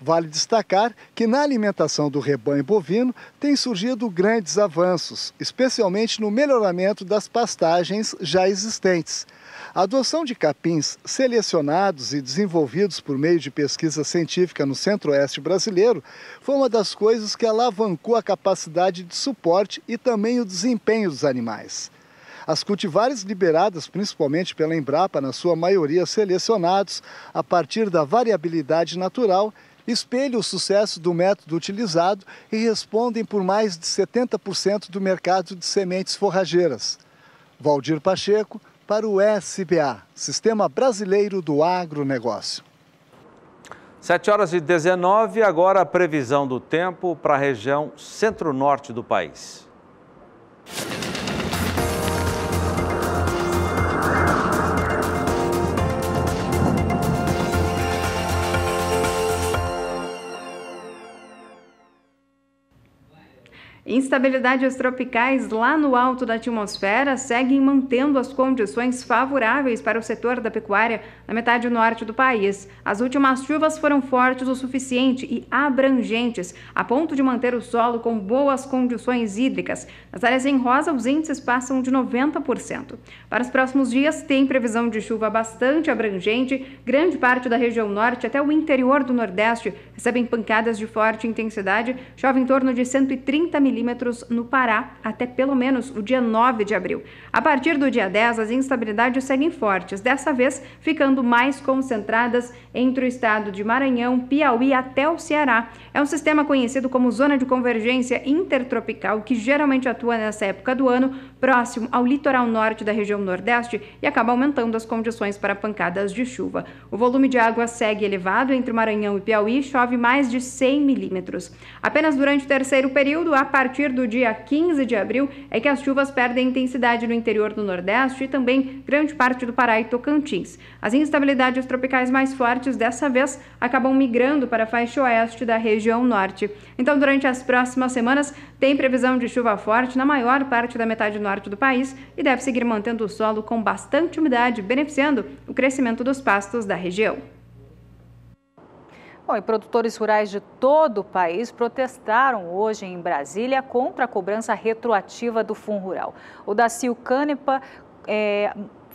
Vale destacar que na alimentação do rebanho bovino têm surgido grandes avanços, especialmente no melhoramento das pastagens já existentes. A adoção de capins selecionados e desenvolvidos por meio de pesquisa científica no Centro-Oeste brasileiro foi uma das coisas que alavancou a capacidade de suporte e também o desempenho dos animais. As cultivares liberadas principalmente pela Embrapa, na sua maioria selecionados a partir da variabilidade natural, espelham o sucesso do método utilizado e respondem por mais de 70% do mercado de sementes forrageiras. Valdir Pacheco, para o SBA, Sistema Brasileiro do Agronegócio. 7h19, agora a previsão do tempo para a região centro-norte do país. Instabilidades tropicais lá no alto da atmosfera seguem mantendo as condições favoráveis para o setor da pecuária na metade norte do país. As últimas chuvas foram fortes o suficiente e abrangentes, a ponto de manter o solo com boas condições hídricas. Nas áreas em rosa, os índices passam de 90%. Para os próximos dias, tem previsão de chuva bastante abrangente. Grande parte da região norte até o interior do Nordeste recebem pancadas de forte intensidade. Chove em torno de 130 milímetros no Pará até pelo menos o dia 9 de abril. A partir do dia 10, as instabilidades seguem fortes, dessa vez ficando mais concentradas entre o estado de Maranhão, Piauí até o Ceará. É um sistema conhecido como Zona de Convergência Intertropical, que geralmente atua nessa época do ano, próximo ao litoral norte da região Nordeste e acaba aumentando as condições para pancadas de chuva. O volume de água segue elevado entre Maranhão e Piauí, chove mais de 100 milímetros. Apenas durante o terceiro período, a partir do dia 15 de abril, é que as chuvas perdem intensidade no interior do Nordeste e também grande parte do Pará e Tocantins. As instabilidades tropicais mais fortes, dessa vez, acabam migrando para a faixa oeste da região norte. Então, durante as próximas semanas, tem previsão de chuva forte na maior parte da metade norte do país e deve seguir mantendo o solo com bastante umidade, beneficiando o crescimento dos pastos da região. Bom, e produtores rurais de todo o país protestaram hoje em Brasília contra a cobrança retroativa do Fundo Rural. O Dacil Canepa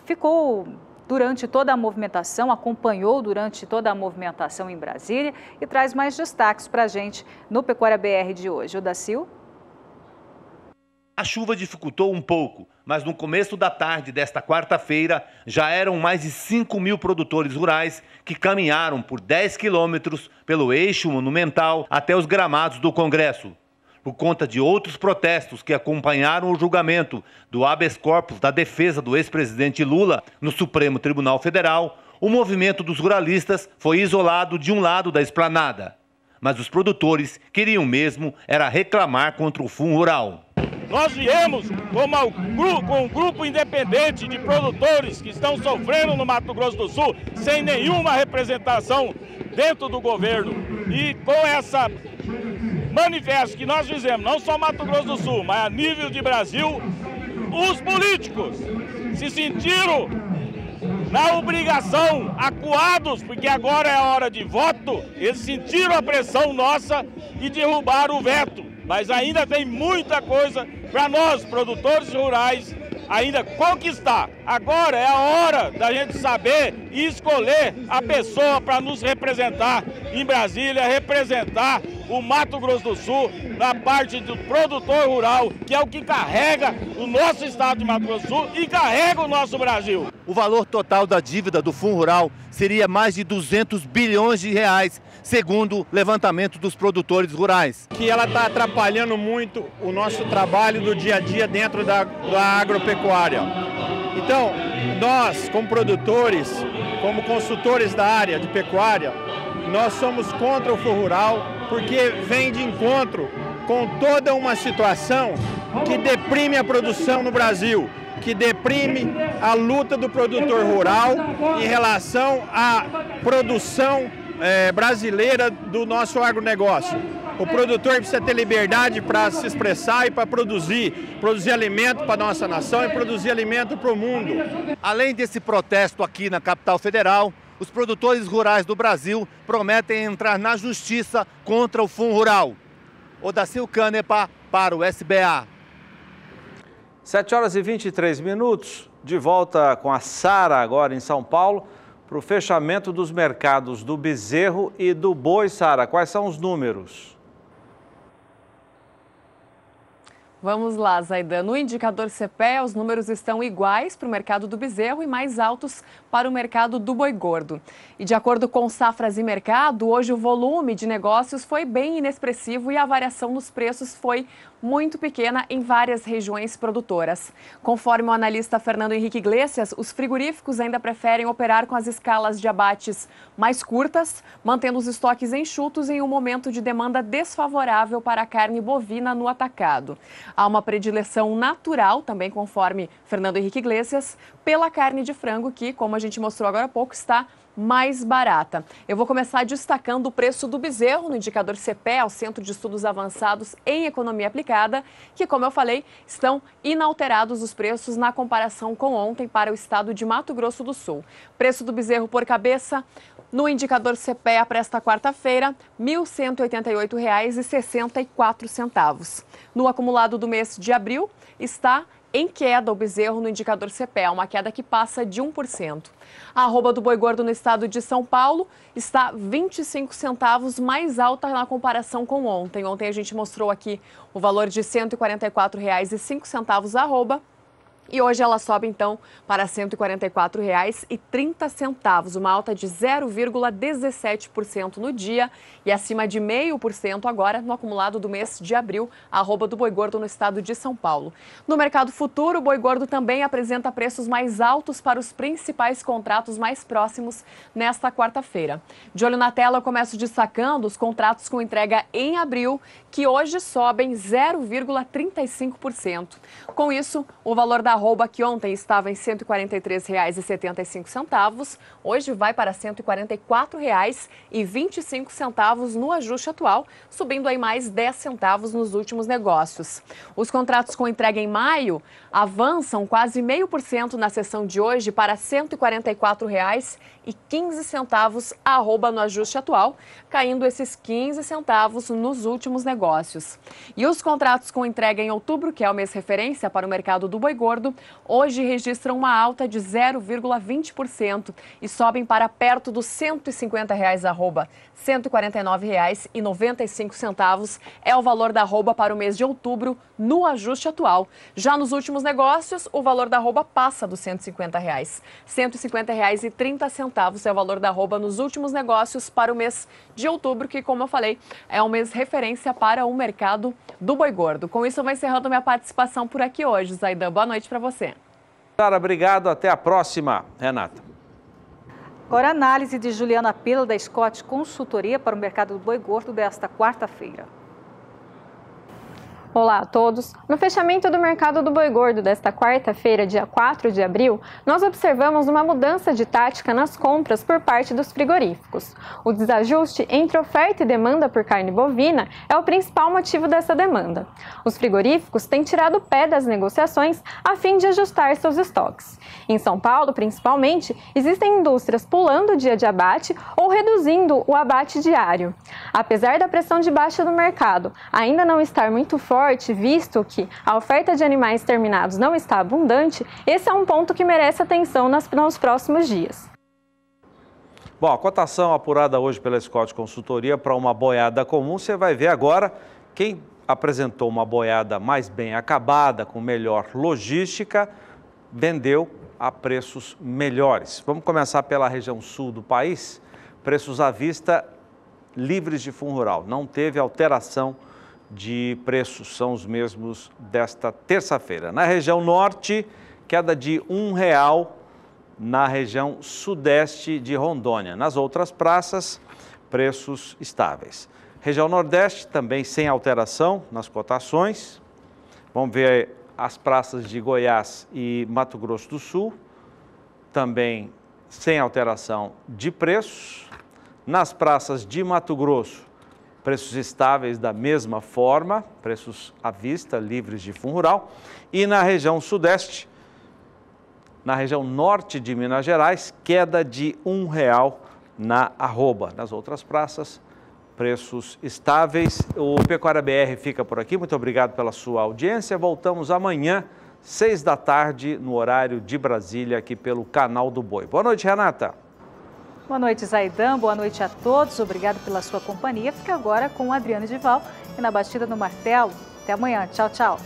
ficou durante toda a movimentação, acompanhou durante toda a movimentação em Brasília e traz mais destaques para a gente no Pecuária BR de hoje. O Dacil? A chuva dificultou um pouco, mas no começo da tarde desta quarta-feira já eram mais de 5 mil produtores rurais que caminharam por 10 quilômetros pelo eixo monumental até os gramados do Congresso. Por conta de outros protestos que acompanharam o julgamento do habeas corpus da defesa do ex-presidente Lula no Supremo Tribunal Federal, o movimento dos ruralistas foi isolado de um lado da esplanada. Mas os produtores queriam mesmo era reclamar contra o Fundo Rural. Nós viemos com um grupo independente de produtores que estão sofrendo no Mato Grosso do Sul, sem nenhuma representação dentro do governo. E com essa manifesto que nós fizemos, não só Mato Grosso do Sul, mas a nível de Brasil, os políticos se sentiram na obrigação, acuados, porque agora é a hora de voto, eles sentiram a pressão nossa e derrubaram o veto. Mas ainda tem muita coisa para nós, produtores rurais, ainda conquistar. Agora é a hora da gente saber e escolher a pessoa para nos representar em Brasília, representar o Mato Grosso do Sul na parte do produtor rural, que é o que carrega o nosso estado de Mato Grosso do Sul e carrega o nosso Brasil. O valor total da dívida do Fundo Rural seria mais de 200 bilhões de reais, segundo o levantamento dos produtores rurais. Que ela está atrapalhando muito o nosso trabalho do dia a dia dentro da agropecuária. Então, nós, como produtores, como consultores da área de pecuária, nós somos contra o Fundo Rural porque vem de encontro com toda uma situação que deprime a produção no Brasil, que deprime a luta do produtor rural em relação à produção brasileira do nosso agronegócio. O produtor precisa ter liberdade para se expressar e para produzir alimento para a nossa nação e produzir alimento para o mundo. Além desse protesto aqui na capital federal, os produtores rurais do Brasil prometem entrar na justiça contra o Fundo Rural. Odacil Canepa para o SBA. 7 horas e 23 minutos, de volta com a Sara agora em São Paulo, para o fechamento dos mercados do bezerro e do boi. Sara, quais são os números? Vamos lá, Zaidan. No indicador CPEA, os números estão iguais para o mercado do bezerro e mais altos para o mercado do boi gordo. E de acordo com Safras e Mercado, hoje o volume de negócios foi bem inexpressivo e a variação nos preços foi muito pequena em várias regiões produtoras. Conforme o analista Fernando Henrique Iglesias, os frigoríficos ainda preferem operar com as escalas de abates mais curtas, mantendo os estoques enxutos em um momento de demanda desfavorável para a carne bovina no atacado. Há uma predileção natural, também conforme Fernando Henrique Iglesias, pela carne de frango que, como a gente mostrou agora há pouco, está mais barata. Eu vou começar destacando o preço do bezerro no indicador CPEA, o Centro de Estudos Avançados em Economia Aplicada, que, como eu falei, estão inalterados os preços na comparação com ontem para o estado de Mato Grosso do Sul. Preço do bezerro por cabeça no indicador CPEA para esta quarta-feira, R$ 1.188,64. No acumulado do mês de abril, está em queda o bezerro no indicador CPEA, uma queda que passa de 1%. A arroba do boi gordo no estado de São Paulo está 25 centavos mais alta na comparação com ontem. Ontem a gente mostrou aqui o valor de R$ 144,05 a arroba. E hoje ela sobe, então, para R$ 144,30, uma alta de 0,17% no dia e acima de 0,5% agora no acumulado do mês de abril, a arroba do boi gordo no estado de São Paulo. No mercado futuro, o boi gordo também apresenta preços mais altos para os principais contratos mais próximos nesta quarta-feira. De olho na tela, eu começo destacando os contratos com entrega em abril, que hoje sobem 0,35%. Com isso, o valor da arroba, que ontem estava em R$ 143,75, hoje vai para R$ 144,25 no ajuste atual, subindo aí mais 10 centavos nos últimos negócios. Os contratos com entrega em maio avançam quase 0,5% na sessão de hoje para R$ 144,15 a arroba no ajuste atual, caindo esses 15 centavos nos últimos negócios. E os contratos com entrega em outubro, que é o mês referência para o mercado do boi gordo, hoje registram uma alta de 0,20% e sobem para perto dos R$ 150 a arroba. R$ 149,95 é o valor da arroba para o mês de outubro no ajuste atual. Já nos últimos negócios, o valor da arroba passa dos R$ 150. R$ 150,30 é o valor da arroba nos últimos negócios para o mês de outubro, que, como eu falei, é um mês referência para o mercado do boi gordo. Com isso, eu vou encerrando minha participação por aqui hoje. Zaidan, boa noite para você. Sara, obrigado. Até a próxima. Renata. Agora, a análise de Juliana Pila, da Scott Consultoria para o mercado do boi gordo desta quarta-feira. Olá a todos! No fechamento do mercado do boi gordo desta quarta-feira, dia 4 de abril, nós observamos uma mudança de tática nas compras por parte dos frigoríficos. O desajuste entre oferta e demanda por carne bovina é o principal motivo dessa demanda. Os frigoríficos têm tirado o pé das negociações a fim de ajustar seus estoques. Em São Paulo, principalmente, existem indústrias pulando o dia de abate ou reduzindo o abate diário. Apesar da pressão de baixa do mercado ainda não estar muito forte, visto que a oferta de animais terminados não está abundante, esse é um ponto que merece atenção nos próximos dias. Bom, a cotação apurada hoje pela Scott Consultoria para uma boiada comum, você vai ver agora quem apresentou uma boiada mais bem acabada, com melhor logística, vendeu a preços melhores. Vamos começar pela região sul do país. Preços à vista livres de fundo rural, não teve alteração de preços, são os mesmos desta terça-feira. Na região norte, queda de R$1 na região sudeste de Rondônia. Nas outras praças, preços estáveis. Região nordeste, também sem alteração nas cotações. Vamos ver as praças de Goiás e Mato Grosso do Sul, também sem alteração de preços. Nas praças de Mato Grosso, preços estáveis da mesma forma, preços à vista, livres de fundo rural. E na região sudeste, na região norte de Minas Gerais, queda de R$1 na arroba. Nas outras praças, preços estáveis. O Pecuária BR fica por aqui. Muito obrigado pela sua audiência. Voltamos amanhã, 6 da tarde, no horário de Brasília, aqui pelo Canal do Boi. Boa noite, Renata. Boa noite, Zaidan. Boa noite a todos. Obrigado pela sua companhia. Fica agora com o Adriano Edival e na Batida do Martelo. Até amanhã. Tchau, tchau.